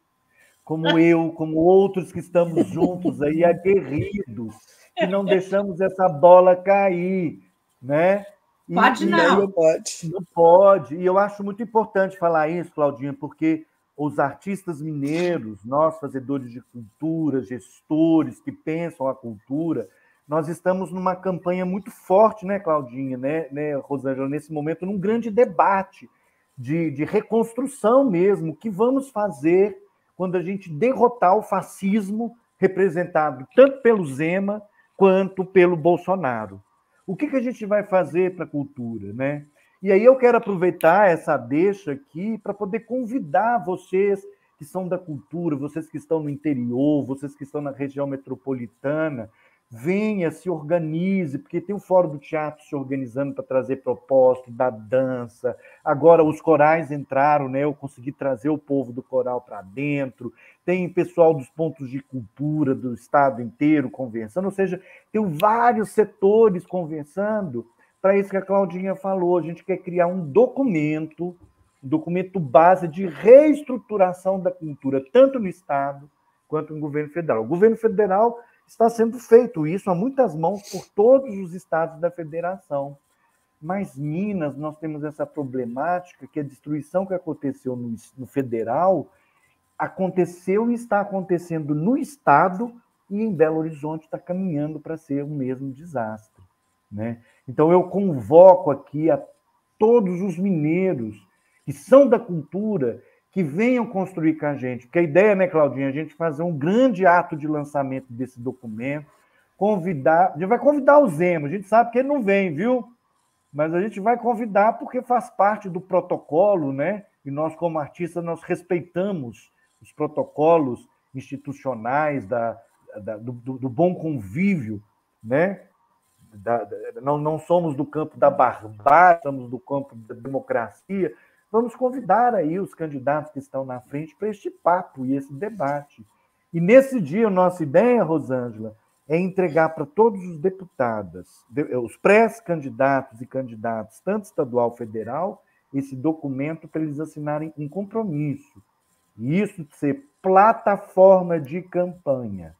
como eu, como outros que estamos juntos aí, aguerridos, que não deixamos essa bola cair, né? Pode não. Aí Pode. não pode. E eu acho muito importante falar isso, Claudinha, porque os artistas mineiros, nós, fazedores de cultura, gestores que pensam a cultura, nós estamos numa campanha muito forte, né, Claudinha, né, Rosângela, nesse momento, num grande debate de reconstrução mesmo. O que vamos fazer quando a gente derrotar o fascismo representado tanto pelo Zema quanto pelo Bolsonaro? O que a gente vai fazer para a cultura, né? E aí eu quero aproveitar essa deixa aqui para poder convidar vocês que são da cultura, vocês que estão no interior, vocês que estão na região metropolitana, venha, se organize, porque tem o Fórum do Teatro se organizando para trazer proposta da dança. Agora os corais entraram, né? Eu consegui trazer o povo do coral para dentro. Tem pessoal dos pontos de cultura do estado inteiro conversando, ou seja, tem vários setores conversando. Para isso que a Claudinha falou, a gente quer criar um documento base de reestruturação da cultura, tanto no Estado quanto no governo federal. O governo federal está sendo feito isso a muitas mãos por todos os estados da federação. Mas Minas, nós temos essa problemática que a destruição que aconteceu no federal aconteceu e está acontecendo no estado e em Belo Horizonte está caminhando para ser o mesmo desastre, né? Então eu convoco aqui a todos os mineiros que são da cultura que venham construir com a gente, porque a ideia, né, Claudinha, é a gente fazer um grande ato de lançamento desse documento, a gente vai convidar o Zema, a gente sabe que ele não vem, viu? Mas a gente vai convidar porque faz parte do protocolo, né? E nós, como artistas, nós respeitamos os protocolos institucionais do bom convívio, né? Não somos do campo da barbárie, somos do campo da democracia. Vamos convidar aí os candidatos que estão na frente para este papo e esse debate. E nesse dia, a nossa ideia, Rosângela, é entregar para todos os deputados, os pré-candidatos e candidatos, tanto estadual, federal, esse documento para eles assinarem um compromisso. E isso ser plataforma de campanha.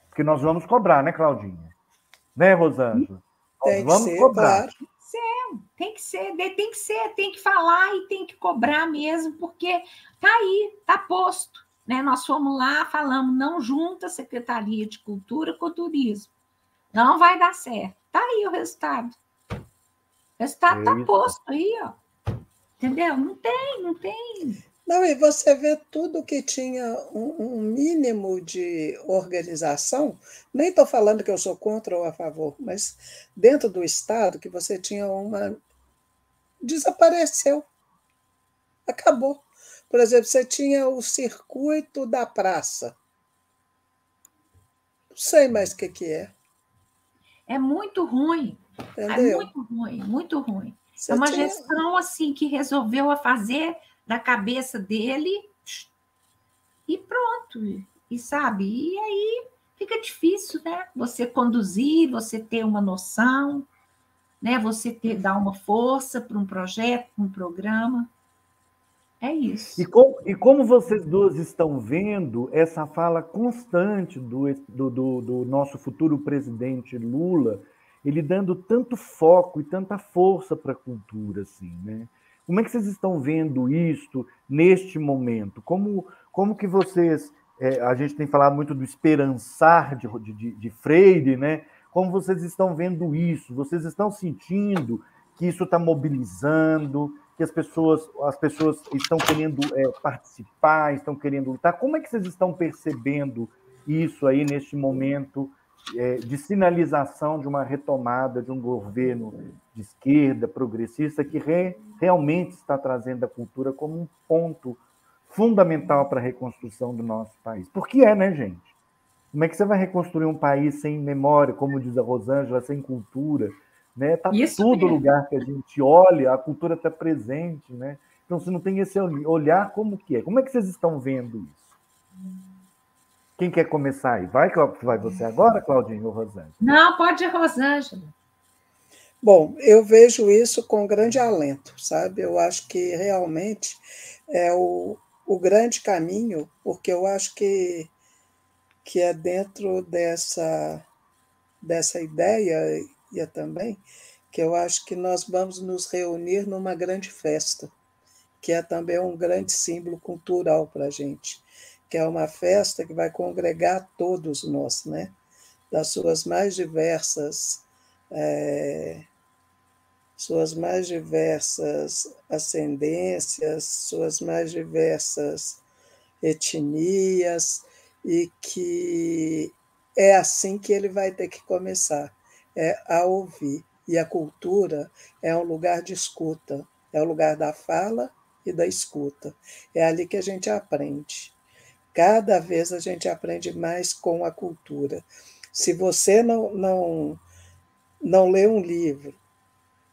Porque nós vamos cobrar, né, Claudinha? Né, Rosângela? Nós vamos cobrar. Claro. Tem que falar e tem que cobrar mesmo, porque está aí, está posto. Né? Nós fomos lá, falamos, não junta a Secretaria de Cultura com o Turismo. Não vai dar certo. Está aí o resultado. O resultado está posto aí, ó. Entendeu? Não tem. Não, e você vê tudo que tinha um mínimo de organização, nem estou falando que eu sou contra ou a favor, mas dentro do Estado que você tinha desapareceu. Acabou. Por exemplo, você tinha o circuito da praça. Não sei mais o que é. É muito ruim. Entendeu? É muito ruim. É uma gestão assim que resolveu fazer da cabeça dele e pronto. E sabe? E aí fica difícil, né? Você conduzir, você ter uma noção, né? Você dar uma força para um projeto, para um programa. É isso. E como vocês duas estão vendo essa fala constante do nosso futuro presidente Lula, ele dando tanto foco e tanta força para a cultura, assim, né? Como é que vocês estão vendo isso neste momento? Como que vocês... a gente tem falado muito do esperançar de Freire, né? Como vocês estão vendo isso? Vocês estão sentindo que isso está mobilizando, que as pessoas estão querendo participar, estão querendo lutar? Como é que vocês estão percebendo isso aí neste momento de sinalização de uma retomada de um governo de esquerda, progressista, que realmente está trazendo a cultura como um ponto fundamental para a reconstrução do nosso país? Porque né, gente? Como é que você vai reconstruir um país sem memória, como diz a Rosângela, sem cultura? Né? Tá todo lugar que a gente olha, a cultura está presente, né? Então, se não tem esse olhar, como que é? Como é que vocês estão vendo isso? Quem quer começar aí? Vai você agora, Claudinha ou Rosângela? Não, pode ir, Rosângela. Bom, eu vejo isso com grande alento, sabe? Eu acho que realmente o grande caminho, porque eu acho que é dentro dessa ideia, e também, que eu acho que nós vamos nos reunir numa grande festa, que é também um grande símbolo cultural para a gente, que é uma festa que vai congregar todos nós, né? Das suas mais diversas ascendências, suas mais diversas etnias, e que é assim que ele vai ter que começar, a ouvir. E a cultura é um lugar de escuta, é o lugar da fala e da escuta. É ali que a gente aprende. Cada vez a gente aprende mais com a cultura. Se você não lê um livro,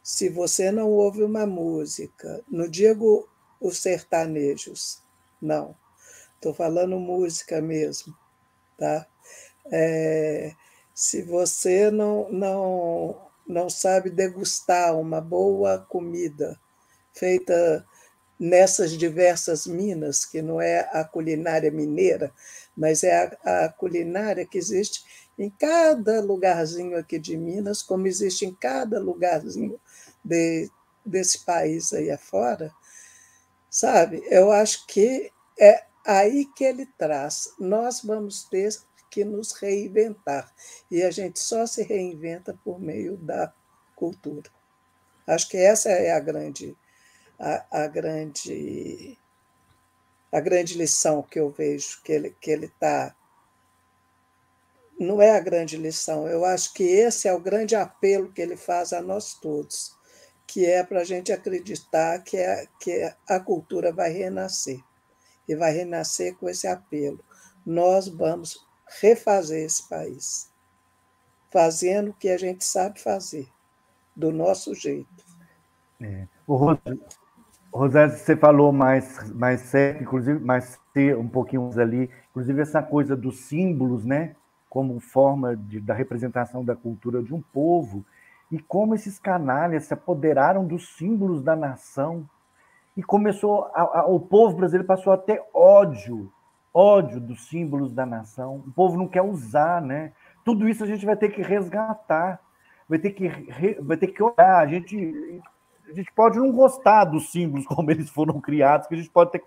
se você não ouve uma música, não digo os sertanejos, não, estou falando música mesmo, tá? Se você não sabe degustar uma boa comida feita nessas diversas minas, que não é a culinária mineira, mas é a culinária que existe em cada lugarzinho aqui de Minas, como existe em cada lugarzinho desse país aí afora, sabe? Eu acho que é aí que ele traz. Nós vamos ter que nos reinventar, e a gente só se reinventa por meio da cultura. Acho que essa é a grande lição que eu vejo que ele está. Não é a grande lição, eu acho que esse é o grande apelo que ele faz a nós todos, que é para a gente acreditar que a cultura vai renascer, e vai renascer com esse apelo. Nós vamos refazer esse país, fazendo o que a gente sabe fazer, do nosso jeito. O Rosângela, você falou mais certo, inclusive, mais um pouquinho ali, inclusive essa coisa dos símbolos, né? Como forma da representação da cultura de um povo, e como esses canalhas se apoderaram dos símbolos da nação, e começou, o povo brasileiro passou a ter ódio dos símbolos da nação. O povo não quer usar, né? Tudo isso a gente vai ter que resgatar, vai ter que olhar. A gente pode não gostar dos símbolos como eles foram criados, que a gente pode ter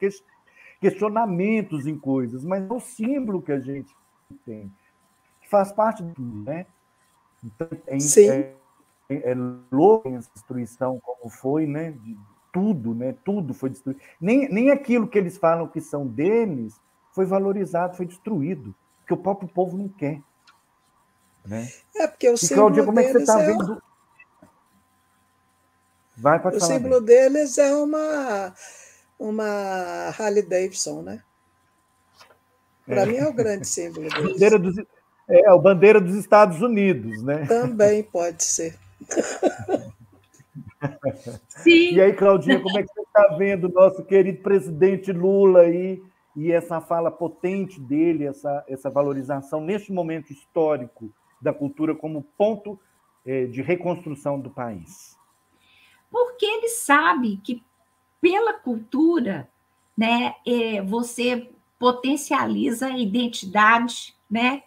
questionamentos em coisas, mas é o símbolo que a gente tem, que faz parte de tudo, né? Então, é louco essa destruição como foi, né? De tudo, né? Tudo foi destruído. Nem aquilo que eles falam que são deles foi valorizado, foi destruído, porque o próprio povo não quer. Né? Porque o símbolo Cláudia, como é que você está vendo? O símbolo deles é uma Harley Davidson, né? Para mim é o grande símbolo deles. A bandeira dos Estados Unidos, né? Também pode ser. Sim. E aí, Claudinha, como é que você está vendo o nosso querido presidente Lula aí, e essa fala potente dele, essa valorização neste momento histórico da cultura como ponto de reconstrução do país? Porque ele sabe que pela cultura, né, você potencializa a identidade, né,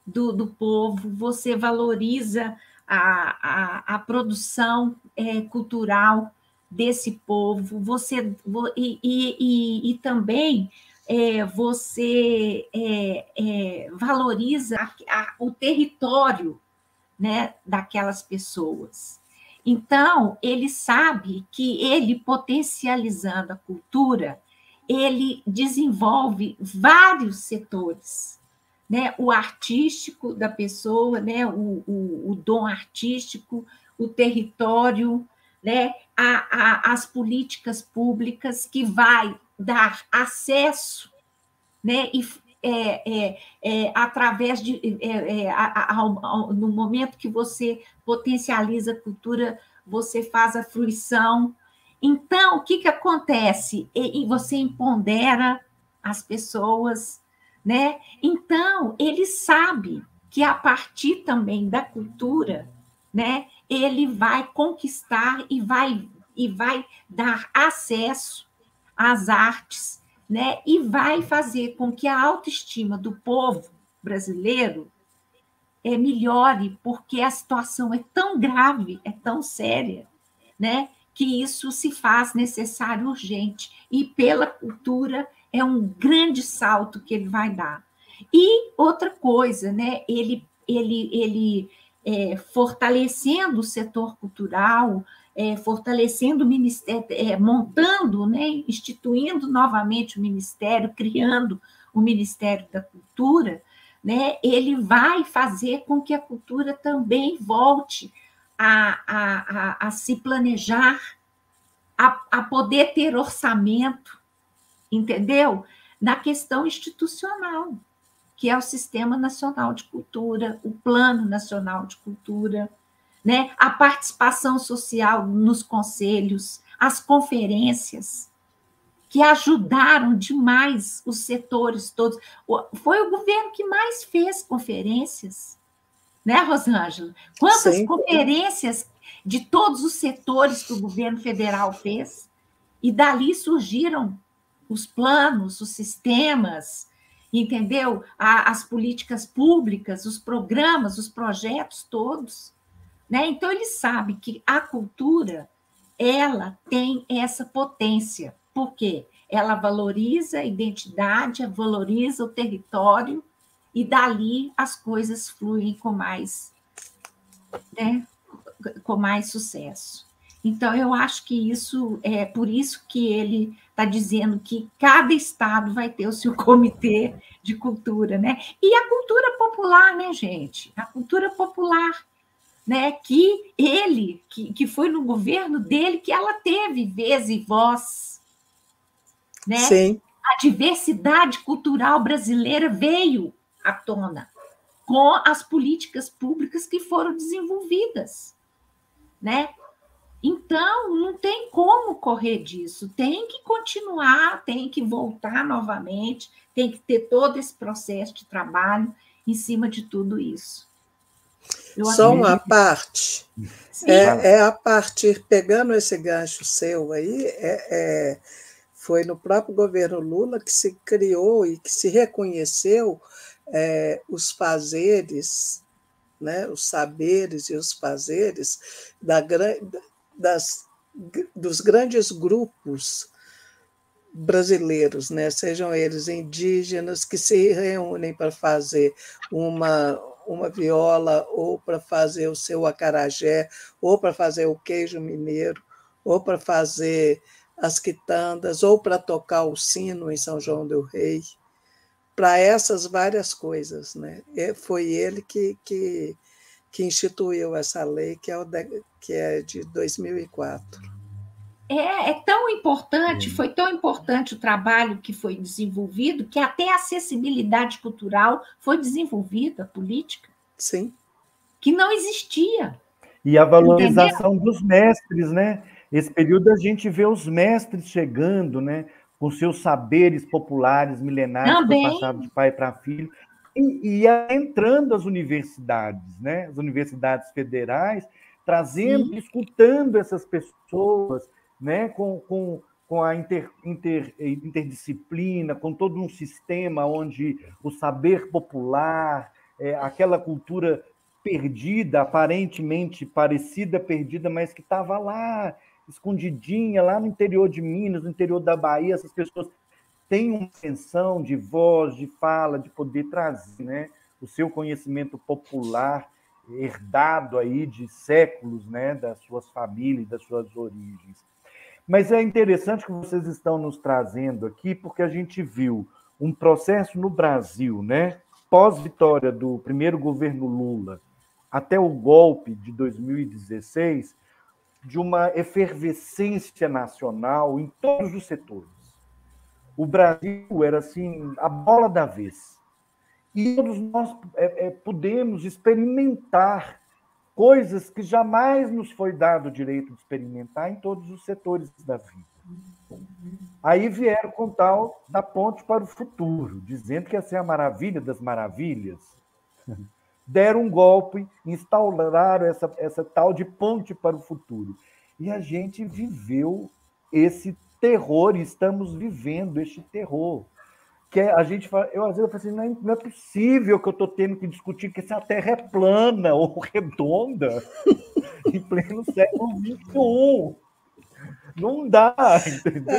do povo, você valoriza a produção cultural desse povo, e também você valoriza o território, né, daquelas pessoas. Então, ele sabe que ele, potencializando a cultura, ele desenvolve vários setores, né? O artístico da pessoa, né? o dom artístico, o território, né? As políticas públicas que vai dar acesso, né? Através de no momento que você potencializa a cultura, você faz a fruição. Então, o que acontece? E você empodera as pessoas, né? Então, ele sabe que a partir também da cultura, né, ele vai conquistar e vai dar acesso às artes, né? E vai fazer com que a autoestima do povo brasileiro melhore, porque a situação é tão grave, é tão séria, né? Que isso se faz necessário, urgente. E pela cultura é um grande salto que ele vai dar. E outra coisa, né? Ele fortalecendo o setor cultural, fortalecendo o ministério, montando, né? Instituindo novamente o ministério, criando o Ministério da Cultura, né? Ele vai fazer com que a cultura também volte a se planejar, a poder ter orçamento, entendeu? Na questão institucional, que é o Sistema Nacional de Cultura, o Plano Nacional de Cultura, né? A participação social nos conselhos, as conferências, que ajudaram demais os setores todos. Foi o governo que mais fez conferências, né, Rosângela? Quantas Sim. conferências de todos os setores que o governo federal fez, e dali surgiram os planos, os sistemas, entendeu? As políticas públicas, os programas, os projetos todos, né? Então, ele sabe que a cultura, ela tem essa potência. Por quê? Ela valoriza a identidade, valoriza o território, e dali as coisas fluem com mais, né, com mais sucesso. Então, eu acho que isso é por isso que ele está dizendo que cada estado vai ter o seu comitê de cultura, né? E a cultura popular, né, gente? A cultura popular, né? Que ele, que foi no governo dele que ela teve vez e voz, né? Sim. A diversidade cultural brasileira veio à tona com as políticas públicas que foram desenvolvidas, né? Então, não tem como correr disso, tem que continuar, tem que voltar novamente, tem que ter todo esse processo de trabalho em cima de tudo isso. Só uma parte, Sim. a partir, pegando esse gancho seu aí, foi no próprio governo Lula que se criou e que se reconheceu os fazeres, né, os saberes e os fazeres dos grandes grupos brasileiros, né, sejam eles indígenas, que se reúnem para fazer uma viola, ou para fazer o seu acarajé, ou para fazer o queijo mineiro, ou para fazer as quitandas, ou para tocar o sino em São João del Rei, para essas várias coisas, né? Foi ele que instituiu essa lei, que é de 2004. É tão importante, foi tão importante o trabalho que foi desenvolvido, que até a acessibilidade cultural foi desenvolvida, política. Sim. Que não existia. E a valorização dos mestres, né? Esse período a gente vê os mestres chegando, né? Com seus saberes populares milenares que foi passado de pai para filho, e entrando as universidades, né? As universidades federais, trazendo, escutando essas pessoas, né? Com a interdisciplina, com todo um sistema onde o saber popular, aquela cultura perdida, aparentemente parecida perdida, mas que estava lá, escondidinha, lá no interior de Minas, no interior da Bahia, essas pessoas têm uma intenção de voz, de fala, de poder trazer, né, o seu conhecimento popular, herdado aí de séculos, né, das suas famílias, das suas origens. Mas é interessante que vocês estão nos trazendo aqui, porque a gente viu um processo no Brasil, né, pós-vitória do primeiro governo Lula, até o golpe de 2016, de uma efervescência nacional em todos os setores. O Brasil era assim a bola da vez. E todos nós pudemos experimentar coisas que jamais nos foi dado o direito de experimentar em todos os setores da vida. Aí vieram com tal da ponte para o futuro, dizendo que ia ser a maravilha das maravilhas. Deram um golpe, instauraram essa tal de ponte para o futuro. E a gente viveu esse terror, e estamos vivendo este terror. Que a gente fala, às vezes eu falo assim, não é possível que eu estou tendo que discutir que se a Terra é plana ou redonda em pleno século XXI. Não dá, entendeu?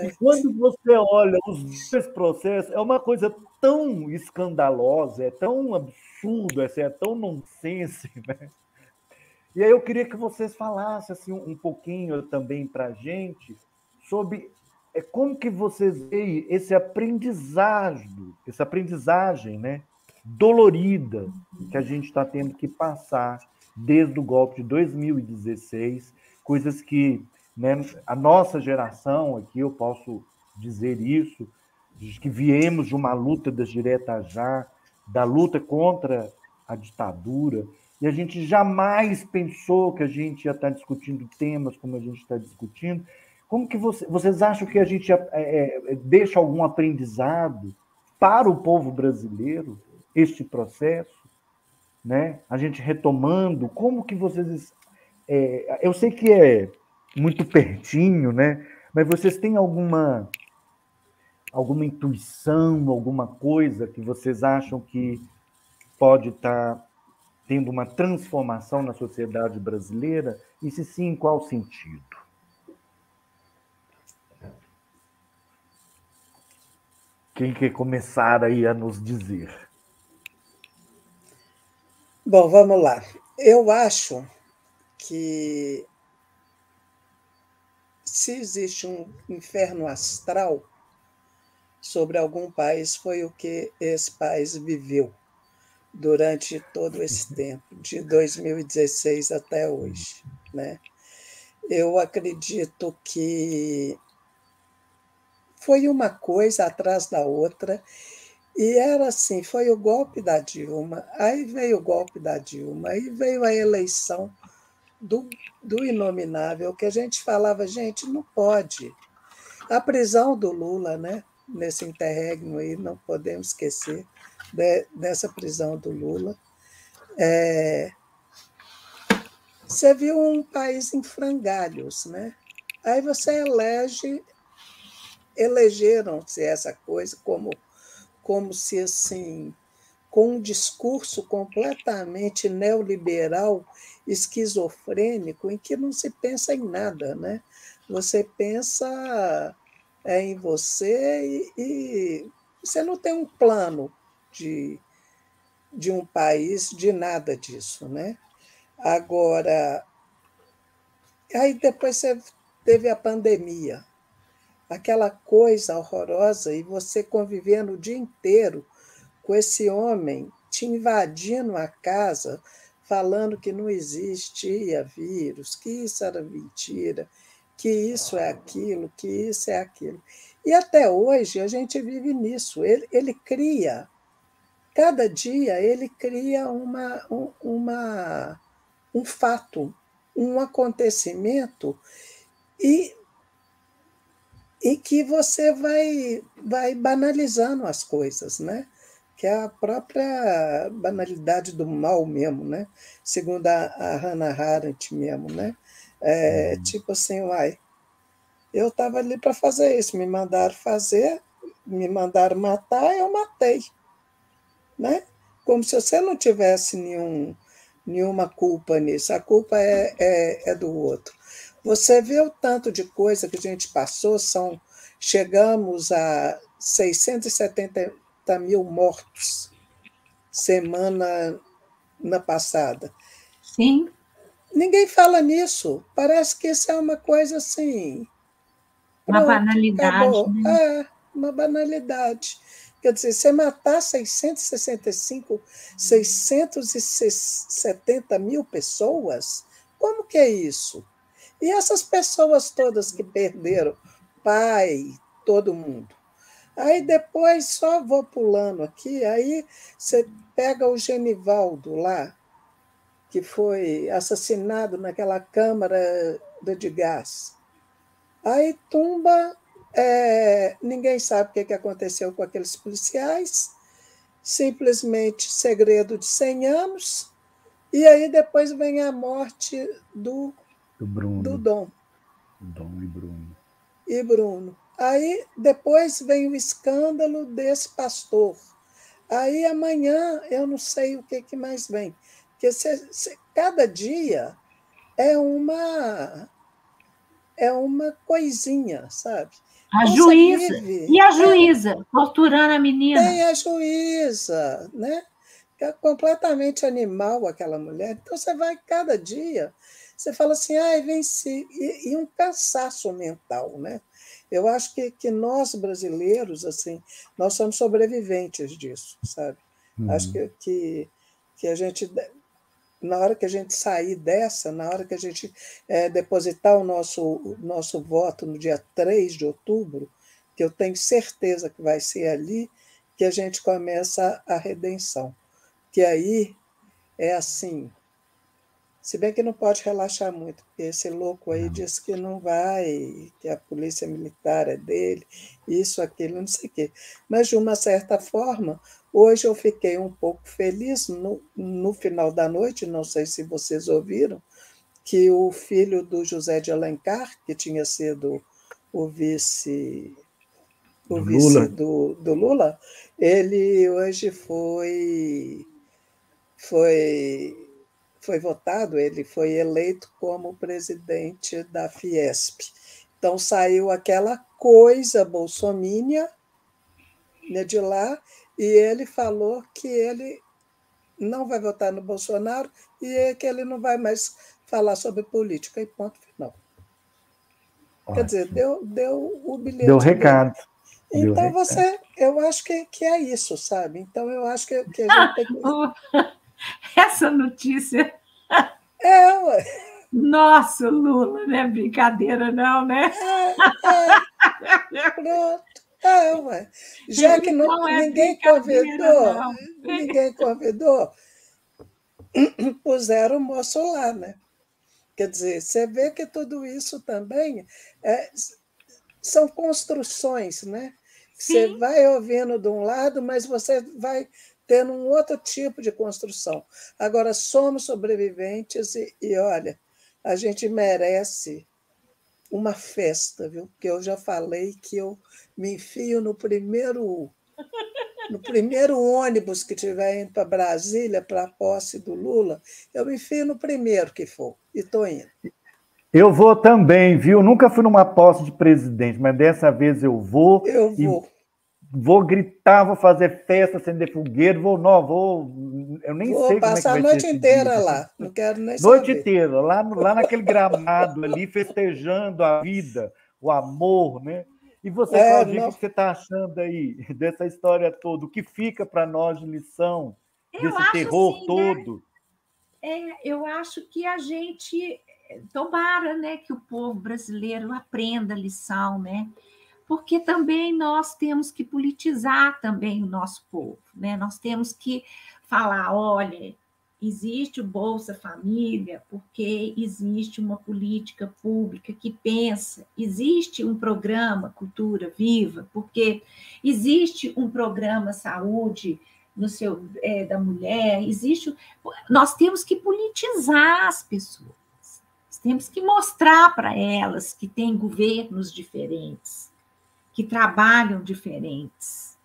E quando você olha os dois processos, é uma coisa tão escandalosa, é tão absurdo, é tão nonsense, né? E aí eu queria que vocês falassem assim, um pouquinho também para a gente sobre como que vocês veem essa aprendizagem, né, dolorida que a gente está tendo que passar desde o golpe de 2016, coisas que, né, a nossa geração, aqui eu posso dizer isso, que viemos de uma luta das diretas já, da luta contra a ditadura, e a gente jamais pensou que a gente ia estar discutindo temas como a gente está discutindo. Como que vocês acham que a gente deixa algum aprendizado para o povo brasileiro, este processo? Né? A gente retomando, como que vocês... eu sei que é muito pertinho, né? Mas vocês têm alguma intuição, alguma coisa que vocês acham que pode estar tendo uma transformação na sociedade brasileira? E se sim, em qual sentido? Quem quer começar aí a nos dizer? Bom, vamos lá. Eu acho que se existe um inferno astral sobre algum país, foi o que esse país viveu durante todo esse tempo, de 2016 até hoje, né? Eu acredito que foi uma coisa atrás da outra, e era assim, foi o golpe da Dilma, aí veio o golpe da Dilma, aí veio a eleição do inominável, que a gente falava, gente, não pode. A prisão do Lula, né? Nesse interregno aí, não podemos esquecer dessa prisão do Lula. Você viu um país em frangalhos, né? Aí você elegeram-se essa coisa como se assim, com um discurso completamente neoliberal, esquizofrênico, em que não se pensa em nada, né? Você pensa em você e você não tem um plano de um país, de nada disso, né? Agora, aí depois você teve a pandemia, aquela coisa horrorosa, e você convivendo o dia inteiro com esse homem te invadindo a casa, falando que não existia vírus, que isso era mentira, que isso é aquilo, que isso é aquilo. E até hoje a gente vive nisso. Ele cria, cada dia ele cria um fato, um acontecimento, e que você vai banalizando as coisas, né? Que é a própria banalidade do mal mesmo, né? Segundo a Hannah Arendt mesmo, né? Tipo assim, uai, eu estava ali para fazer isso, me mandaram fazer, me mandaram matar, eu matei, né? Como se você não tivesse nenhuma culpa nisso, a culpa é do outro. Você vê o tanto de coisa que a gente passou, chegamos a 670 mil mortos semana passada. Sim. Ninguém fala nisso. Parece que isso é uma coisa assim. Uma Pronto, banalidade, acabou. né? Uma banalidade. Quer dizer, você matar 670 mil pessoas, como que é isso? E essas pessoas todas que perderam pai, todo mundo. Aí depois, só vou pulando aqui, aí você pega o Genivaldo lá, que foi assassinado naquela câmara de gás. Aí tumba, ninguém sabe o que aconteceu com aqueles policiais, simplesmente segredo de 100 anos, e aí depois vem a morte do Bruno. Dom. Dom e Bruno. e Bruno. Aí depois vem o escândalo desse pastor. Aí amanhã eu não sei o que mais vem. Porque cada dia é uma coisinha, sabe? A Então você juíza. vive. E a juíza torturando a menina. Tem a juíza, né? É completamente animal aquela mulher. Então você vai cada dia, você fala assim, ai, venci. E um cansaço mental, né? Eu acho que nós, brasileiros, assim, nós somos sobreviventes disso, sabe? Acho que a gente, na hora que a gente sair dessa, na hora que a gente depositar o nosso voto no dia 3 de outubro, que eu tenho certeza que vai ser ali, que a gente começa a redenção. Que aí é assim, se bem que não pode relaxar muito, porque esse louco aí Não. disse que não vai, que a polícia militar é dele, isso, aquilo, não sei o quê. Mas, de uma certa forma, hoje eu fiquei um pouco feliz no final da noite, não sei se vocês ouviram, que o filho do José de Alencar, que tinha sido o vice, o Do vice Lula. do Lula, ele hoje foi, foi votado, ele foi eleito como presidente da Fiesp. Então saiu aquela coisa bolsomínia, né, de lá, e ele falou que ele não vai votar no Bolsonaro e que ele não vai mais falar sobre política, e ponto final. Quer dizer, Ótimo. deu o Deu bilhete dele. recado. Deu Então, recado. eu acho que é isso, sabe? Então, eu acho que a gente tem que. Essa notícia. Ué, Nossa, Lula, não é brincadeira, não, né? pronto. Ué. Já que Ele não é ninguém brincadeira, convidou, não. puseram o moço lá, né? Quer dizer, você vê que tudo isso também é, são construções, né? Você Sim, vai ouvindo de um lado, mas você vai tendo um outro tipo de construção. Agora, somos sobreviventes e olha, a gente merece uma festa, viu? Porque eu já falei que eu me enfio no primeiro ônibus que estiver indo para Brasília, para a posse do Lula, eu me enfio no primeiro que for, e estou indo. Eu vou também, viu? Nunca fui numa posse de presidente, mas dessa vez eu vou Eu e vou, vou gritar, vou fazer festa, acender fogueiro, eu nem vou sei como é que passar a vai ser noite esse dia. inteira lá, não quero nem Noite saber. inteira, lá naquele gramado ali, festejando a vida, o amor, né? E você, Claudinha, o que Não, você está achando aí dessa história toda? O que fica para nós de lição eu desse acho terror assim, né? todo? Eu acho que a gente tomara, né, que o povo brasileiro aprenda a lição, né? Porque também nós temos que politizar também o nosso povo, né? Nós temos que falar, olha, existe o Bolsa Família porque existe uma política pública que pensa, existe um programa Cultura Viva porque existe um programa Saúde da mulher, nós temos que politizar as pessoas, temos que mostrar para elas que tem governos diferentes, que trabalham diferentes.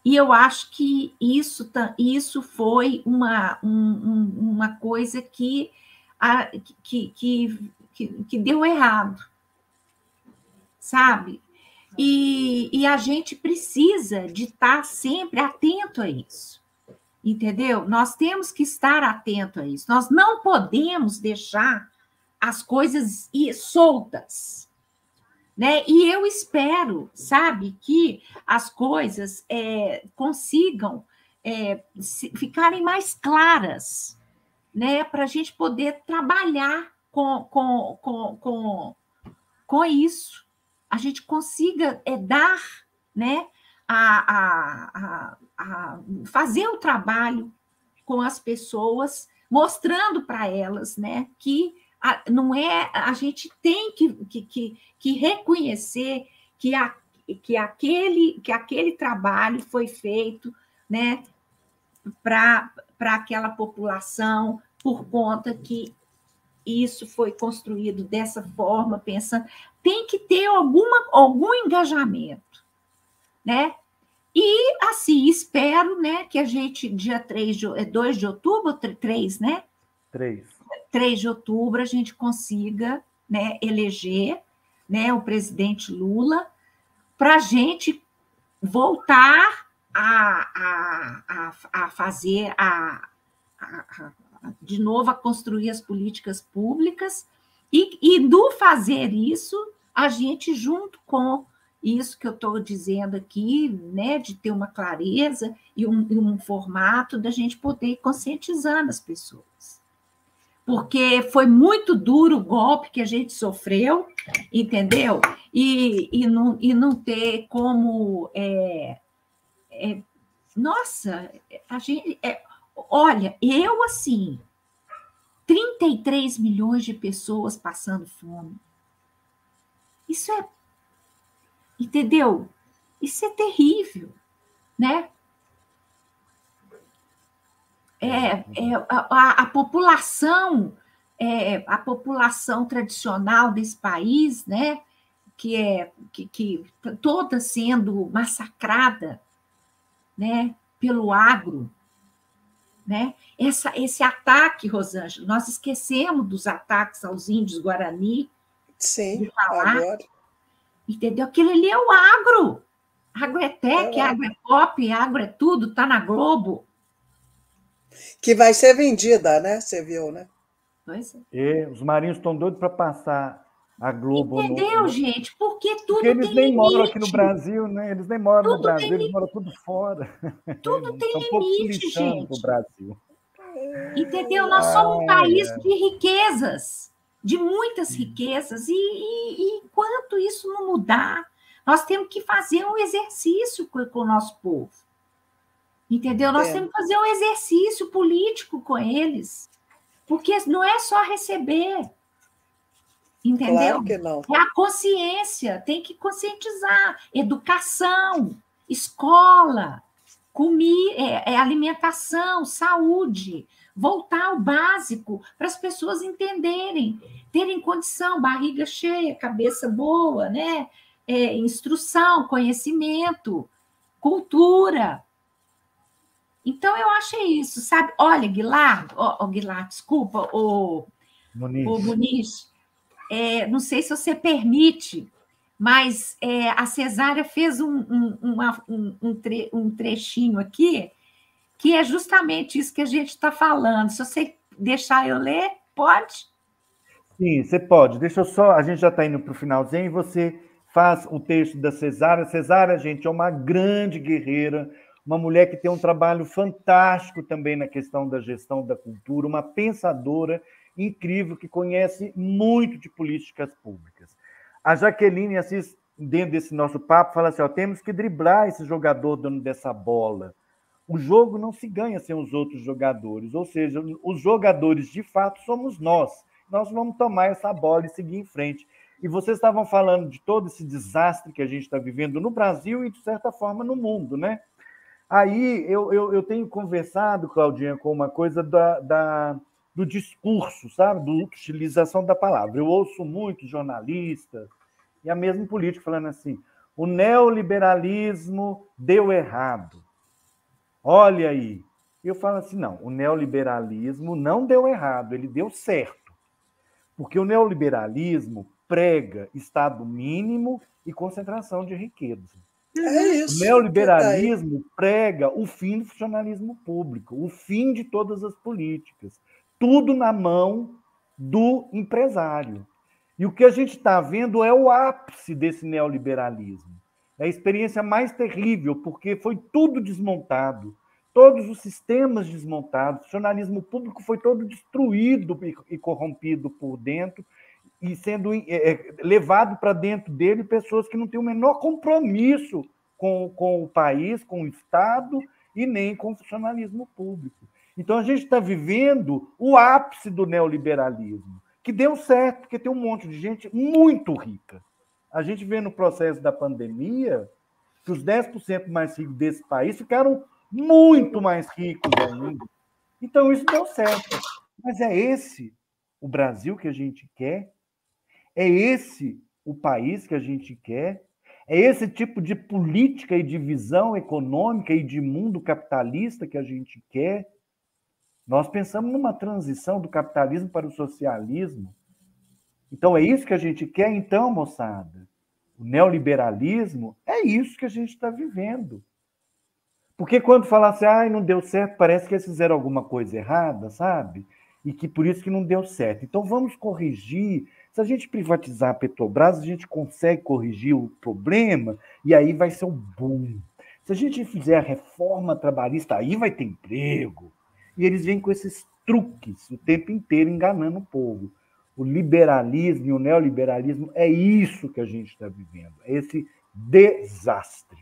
E eu acho que isso foi uma coisa que deu errado, sabe? E a gente precisa de estar sempre atento a isso, entendeu? Nós temos que estar atento a isso. Nós não podemos deixar as coisas ir soltas, né? E eu espero, sabe, que as coisas consigam ficarem mais claras, né? Para a gente poder trabalhar com isso. A gente consiga dar, né? Fazer o trabalho com as pessoas, mostrando para elas, né, que não é, a gente tem que reconhecer que aquele trabalho foi feito, né, para aquela população por conta que isso foi construído dessa forma, pensando, tem que ter algum engajamento, né? E, assim, espero, né, que a gente, dia 2 de outubro, 3, né? 3 de outubro, a gente consiga, né, eleger, né, o presidente Lula, para a gente voltar a fazer, de novo, a construir as políticas públicas, e do fazer isso, a gente, junto com isso que eu estou dizendo aqui, né, de ter uma clareza e um formato da gente poder ir conscientizando as pessoas. Porque foi muito duro o golpe que a gente sofreu, entendeu? E não ter como... nossa, a gente... olha, eu, assim, 33 milhões de pessoas passando fome. Isso é... Entendeu? Isso é terrível, né? A população tradicional desse país, né? Que toda sendo massacrada, né? Pelo agro, né? Esse ataque, Rosângela, nós esquecemos dos ataques aos índios Guarani. Sim, agora. Entendeu? Aquilo ali é o agro. Agro é tech, agro é pop, agro é tudo, está na Globo. Que vai ser vendida, né? Você viu, né? Pois é. E os marinhos estão doidos para passar a Globo. Entendeu, gente? Porque tudo porque eles tem nem limite. moram aqui no Brasil, né? Eles nem moram no Brasil, eles moram tudo fora. Tudo tem limite, gente. O Brasil. Entendeu? Nós somos um país de riquezas, de muitas riquezas, e enquanto isso não mudar, nós temos que fazer um exercício com o nosso povo. Entendeu? Nós temos que fazer um exercício político com eles, porque não é só receber. Entendeu? Claro que não. É a consciência, tem que conscientizar. Educação, escola, comida, alimentação, saúde, voltar ao básico para as pessoas entenderem, terem condição, barriga cheia, cabeça boa, né? Instrução, conhecimento, cultura. Então, eu achei isso, sabe? Olha, Guilherme, desculpa, o Muniz, não sei se você permite, mas a Cesária fez um trechinho aqui, que é justamente isso que a gente está falando. Se você deixar eu ler, pode? Sim, você pode. Deixa eu só... A gente já está indo para o finalzinho e você faz o texto da Cesária. Cesária, gente, é uma grande guerreira, uma mulher que tem um trabalho fantástico também na questão da gestão da cultura, uma pensadora incrível que conhece muito de políticas públicas. A Jaqueline Assis, dentro desse nosso papo, fala assim, temos que driblar esse jogador dando dessa bola. O jogo não se ganha sem os outros jogadores, ou seja, os jogadores de fato somos nós. Nós vamos tomar essa bola e seguir em frente. E vocês estavam falando de todo esse desastre que a gente está vivendo no Brasil e, de certa forma, no mundo, né? Aí eu tenho conversado, Claudinha, com uma coisa do discurso, sabe? Da utilização da palavra. Eu ouço muitos jornalistas e a mesma política falando assim, o neoliberalismo deu errado. Olha aí. Eu falo assim, não, o neoliberalismo não deu errado, ele deu certo. Porque o neoliberalismo prega Estado mínimo e concentração de riqueza. É isso. O neoliberalismo prega o fim do funcionalismo público, o fim de todas as políticas. Tudo na mão do empresário. E o que a gente está vendo é o ápice desse neoliberalismo. É a experiência mais terrível, porque foi tudo desmontado, todos os sistemas desmontados, o funcionalismo público foi todo destruído e corrompido por dentro, e sendo levado para dentro dele pessoas que não têm o menor compromisso com o país, com o Estado, e nem com o funcionalismo público. Então, a gente está vivendo o ápice do neoliberalismo, que deu certo, porque tem um monte de gente muito rica. A gente vê no processo da pandemia que os 10% mais ricos desse país ficaram muito mais ricos ainda. Então, isso deu certo. Mas é esse o Brasil que a gente quer? É esse o país que a gente quer? É esse tipo de política e de visão econômica e de mundo capitalista que a gente quer? Nós pensamos numa transição do capitalismo para o socialismo. Então, é isso que a gente quer? Então, moçada, o neoliberalismo é isso que a gente está vivendo. Porque quando fala assim, não deu certo, parece que eles fizeram alguma coisa errada, sabe? E que por isso que não deu certo. Então, vamos corrigir. Se a gente privatizar a Petrobras, a gente consegue corrigir o problema e aí vai ser um boom. Se a gente fizer a reforma trabalhista, aí vai ter emprego. E eles vêm com esses truques o tempo inteiro enganando o povo. O liberalismo e o neoliberalismo é isso que a gente está vivendo, é esse desastre.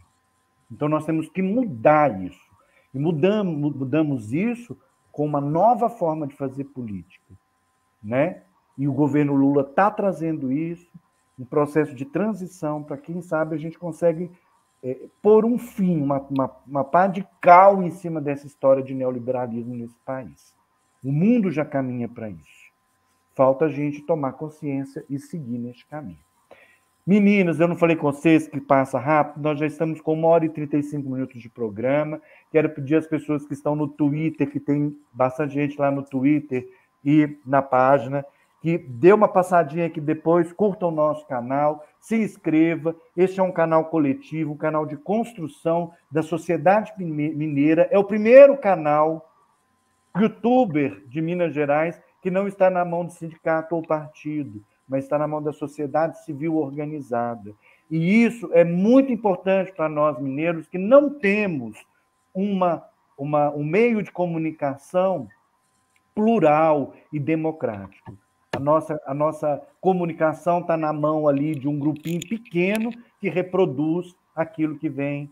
Então, nós temos que mudar isso. E mudamos isso com uma nova forma de fazer política, né? E o governo Lula está trazendo isso, um processo de transição, para quem sabe a gente consegue pôr um fim, uma pá de cal em cima dessa história de neoliberalismo nesse país. O mundo já caminha para isso. Falta a gente tomar consciência e seguir nesse caminho. Meninas, eu não falei com vocês que passa rápido, nós já estamos com 1h35 de programa. Quero pedir às pessoas que estão no Twitter, que tem bastante gente lá no Twitter e na página, que dê uma passadinha aqui depois, curta o nosso canal, se inscreva. Este é um canal coletivo, um canal de construção da sociedade mineira. É o primeiro canal youtuber de Minas Gerais que não está na mão de sindicato ou partido, mas está na mão da sociedade civil organizada. E isso é muito importante para nós mineiros, que não temos um meio de comunicação plural e democrático. A nossa comunicação está na mão ali de um grupinho pequeno que reproduz aquilo que vem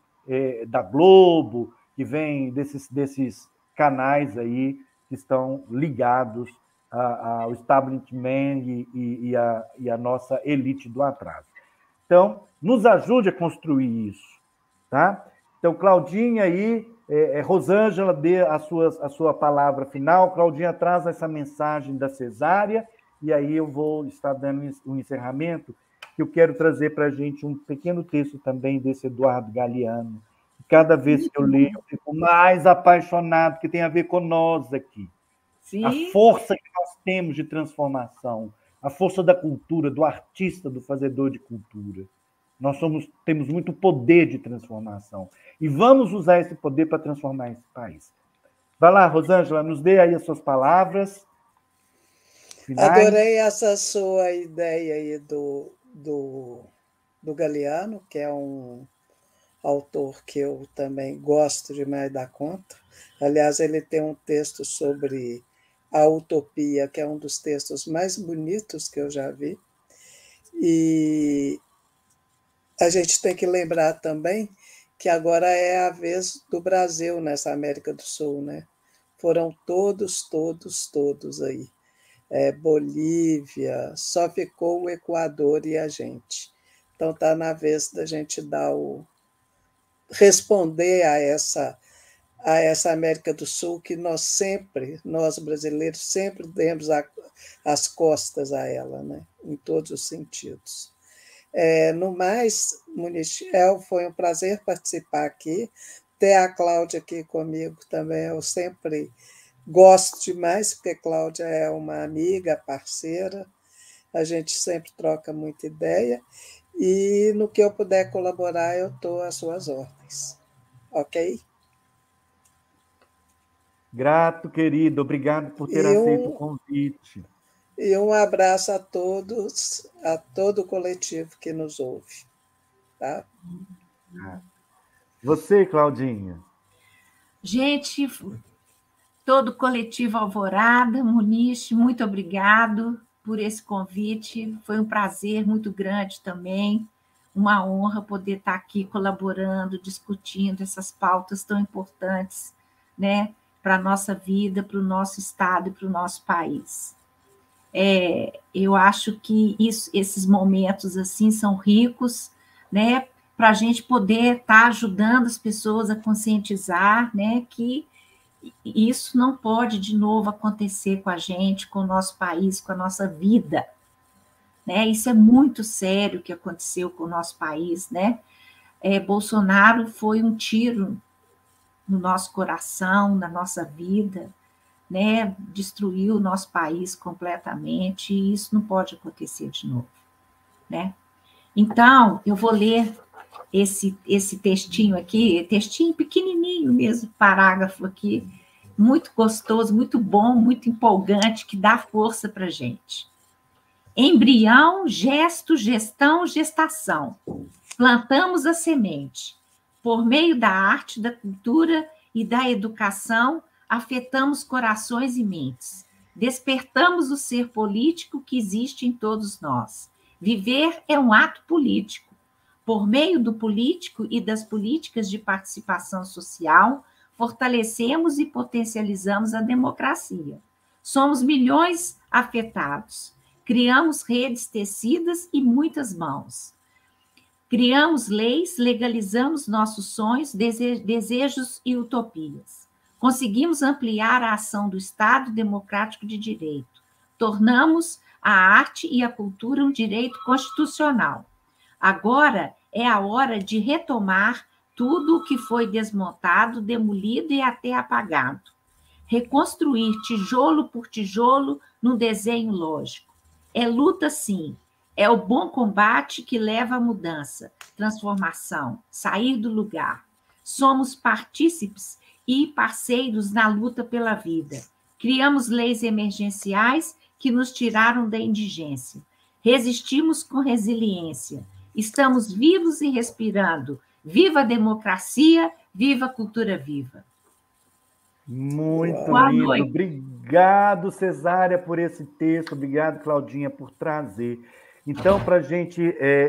da Globo, que vem desses canais aí que estão ligados ao establishment e a nossa elite do atraso. Então, nos ajude a construir isso, tá? Então, Claudinha aí, Rosângela, dê a sua palavra final. Claudinha traz essa mensagem da cesárea, e aí eu vou estar dando um encerramento, que eu quero trazer para a gente um pequeno texto também desse Eduardo Galeano. Cada vez que eu leio, eu fico mais apaixonado, que tem a ver com nós aqui. Sim. A força que nós temos de transformação, a força da cultura, do artista, do fazedor de cultura. Nós temos muito poder de transformação. E vamos usar esse poder para transformar esse país. Vai lá, Rosângela, nos dê aí as suas palavras finais. Adorei essa sua ideia aí do Galeano, que é um autor que eu também gosto demais da conta. Aliás, ele tem um texto sobre a utopia, que é um dos textos mais bonitos que eu já vi. E a gente tem que lembrar também que agora é a vez do Brasil nessa América do Sul, né? Foram todos aí. Bolívia, só ficou o Equador e a gente. Então está na vez da gente responder a essa América do Sul que nós brasileiros, sempre demos as costas a ela, né? Em todos os sentidos. No mais, Munichel, foi um prazer participar aqui, ter a Cláudia aqui comigo também, eu sempre gosto demais, porque a Cláudia é uma amiga, parceira, a gente sempre troca muita ideia, e no que eu puder colaborar, eu estou às suas ordens. Ok? Grato, querido. Obrigado por ter aceito o convite. E um abraço a todos, a todo o coletivo que nos ouve. Tá? Você, Claudinha? Gente, todo o coletivo Alvorada, Muniz, muito obrigado por esse convite. Foi um prazer muito grande também, uma honra poder estar aqui colaborando, discutindo essas pautas tão importantes, né, para a nossa vida, para o nosso Estado e para o nosso país. Eu acho que esses momentos assim são ricos, né, para a gente poder estar ajudando as pessoas a conscientizar, né, que E isso não pode de novo acontecer com a gente, com o nosso país, com a nossa vida, né? Isso é muito sério que aconteceu com o nosso país, né? Bolsonaro foi um tiro no nosso coração, na nossa vida, né? Destruiu o nosso país completamente, e isso não pode acontecer de novo, né? Então, eu vou ler esse textinho aqui, textinho pequenininho mesmo, parágrafo aqui, muito gostoso, muito bom, muito empolgante, que dá força para a gente. Embrião, gesto, gestão, gestação. Plantamos a semente. Por meio da arte, da cultura e da educação, afetamos corações e mentes. Despertamos o ser político que existe em todos nós. Viver é um ato político. Por meio do político e das políticas de participação social, fortalecemos e potencializamos a democracia. Somos milhões afetados. Criamos redes tecidas e muitas mãos. Criamos leis, legalizamos nossos sonhos, desejos e utopias. Conseguimos ampliar a ação do Estado democrático de direito. Tornamos a arte e a cultura um direito constitucional. Agora é a hora de retomar tudo o que foi desmontado, demolido e até apagado. Reconstruir tijolo por tijolo num desenho lógico. É luta, sim. É o bom combate que leva à mudança, transformação, sair do lugar. Somos partícipes e parceiros na luta pela vida. Criamos leis emergenciais que nos tiraram da indigência. Resistimos com resiliência. Estamos vivos e respirando. Viva a democracia, viva a cultura viva. Muito lindo. Obrigado, Cesária, por esse texto. Obrigado, Claudinha, por trazer. Então, para a gente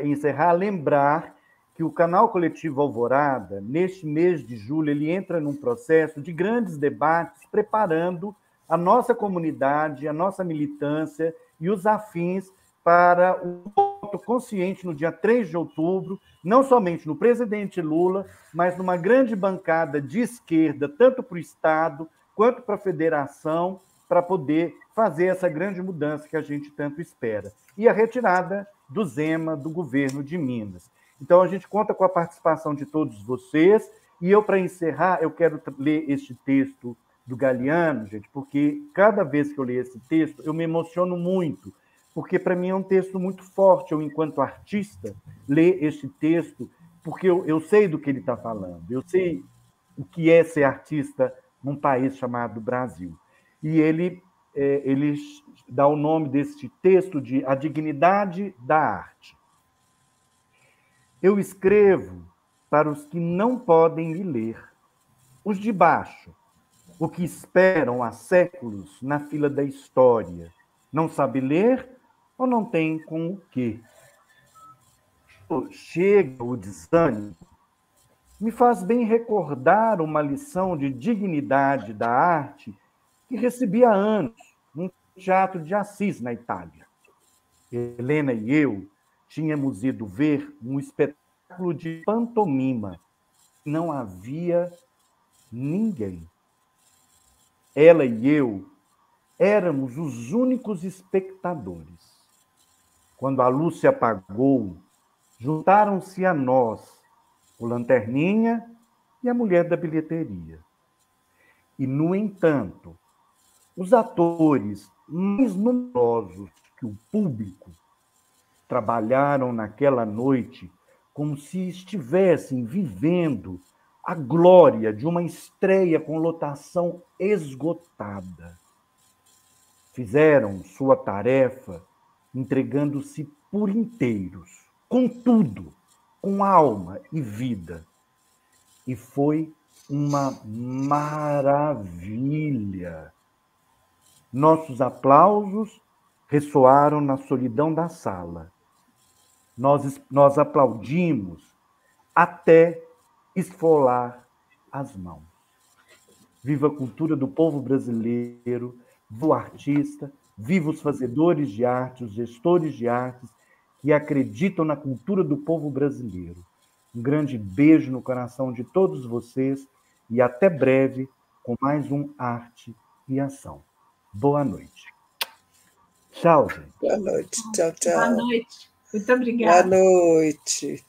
encerrar, lembrar que o Canal Coletivo Alvorada, neste mês de julho, ele entra num processo de grandes debates, preparando a nossa comunidade, a nossa militância e os afins para o voto consciente no dia 3 de outubro, não somente no presidente Lula, mas numa grande bancada de esquerda, tanto para o Estado quanto para a federação, para poder fazer essa grande mudança que a gente tanto espera. E a retirada do Zema, do governo de Minas. Então, a gente conta com a participação de todos vocês, e eu, para encerrar, eu quero ler este texto do Galiano, gente, porque cada vez que eu leio esse texto, eu me emociono muito, porque para mim é um texto muito forte. Eu, enquanto artista, ler este texto, porque eu sei do que ele está falando, eu sei o que é ser artista num país chamado Brasil. E ele dá o nome deste texto de A Dignidade da Arte. Eu escrevo para os que não podem me ler, os de baixo, o que esperam há séculos na fila da história. Não sabe ler ou não tem com o quê? Chega o desânimo, me faz bem recordar uma lição de dignidade da arte que recebi há anos num teatro de Assis, na Itália. Helena e eu tínhamos ido ver um espetáculo de pantomima. Não havia ninguém. Ela e eu éramos os únicos espectadores. Quando a luz se apagou, juntaram-se a nós o lanterninha e a mulher da bilheteria. E, no entanto, os atores mais numerosos que o público trabalharam naquela noite como se estivessem vivendo a glória de uma estreia com lotação esgotada. Fizeram sua tarefa entregando-se por inteiros, com tudo, com alma e vida. E foi uma maravilha. Nossos aplausos ressoaram na solidão da sala. Nós aplaudimos até esfolar as mãos. Viva a cultura do povo brasileiro, viva o artista, viva os fazedores de arte, os gestores de artes que acreditam na cultura do povo brasileiro. Um grande beijo no coração de todos vocês e até breve com mais um Arte e Ação. Boa noite. Tchau, gente. Boa noite. Tchau, tchau. Boa noite. Muito obrigada. Boa noite.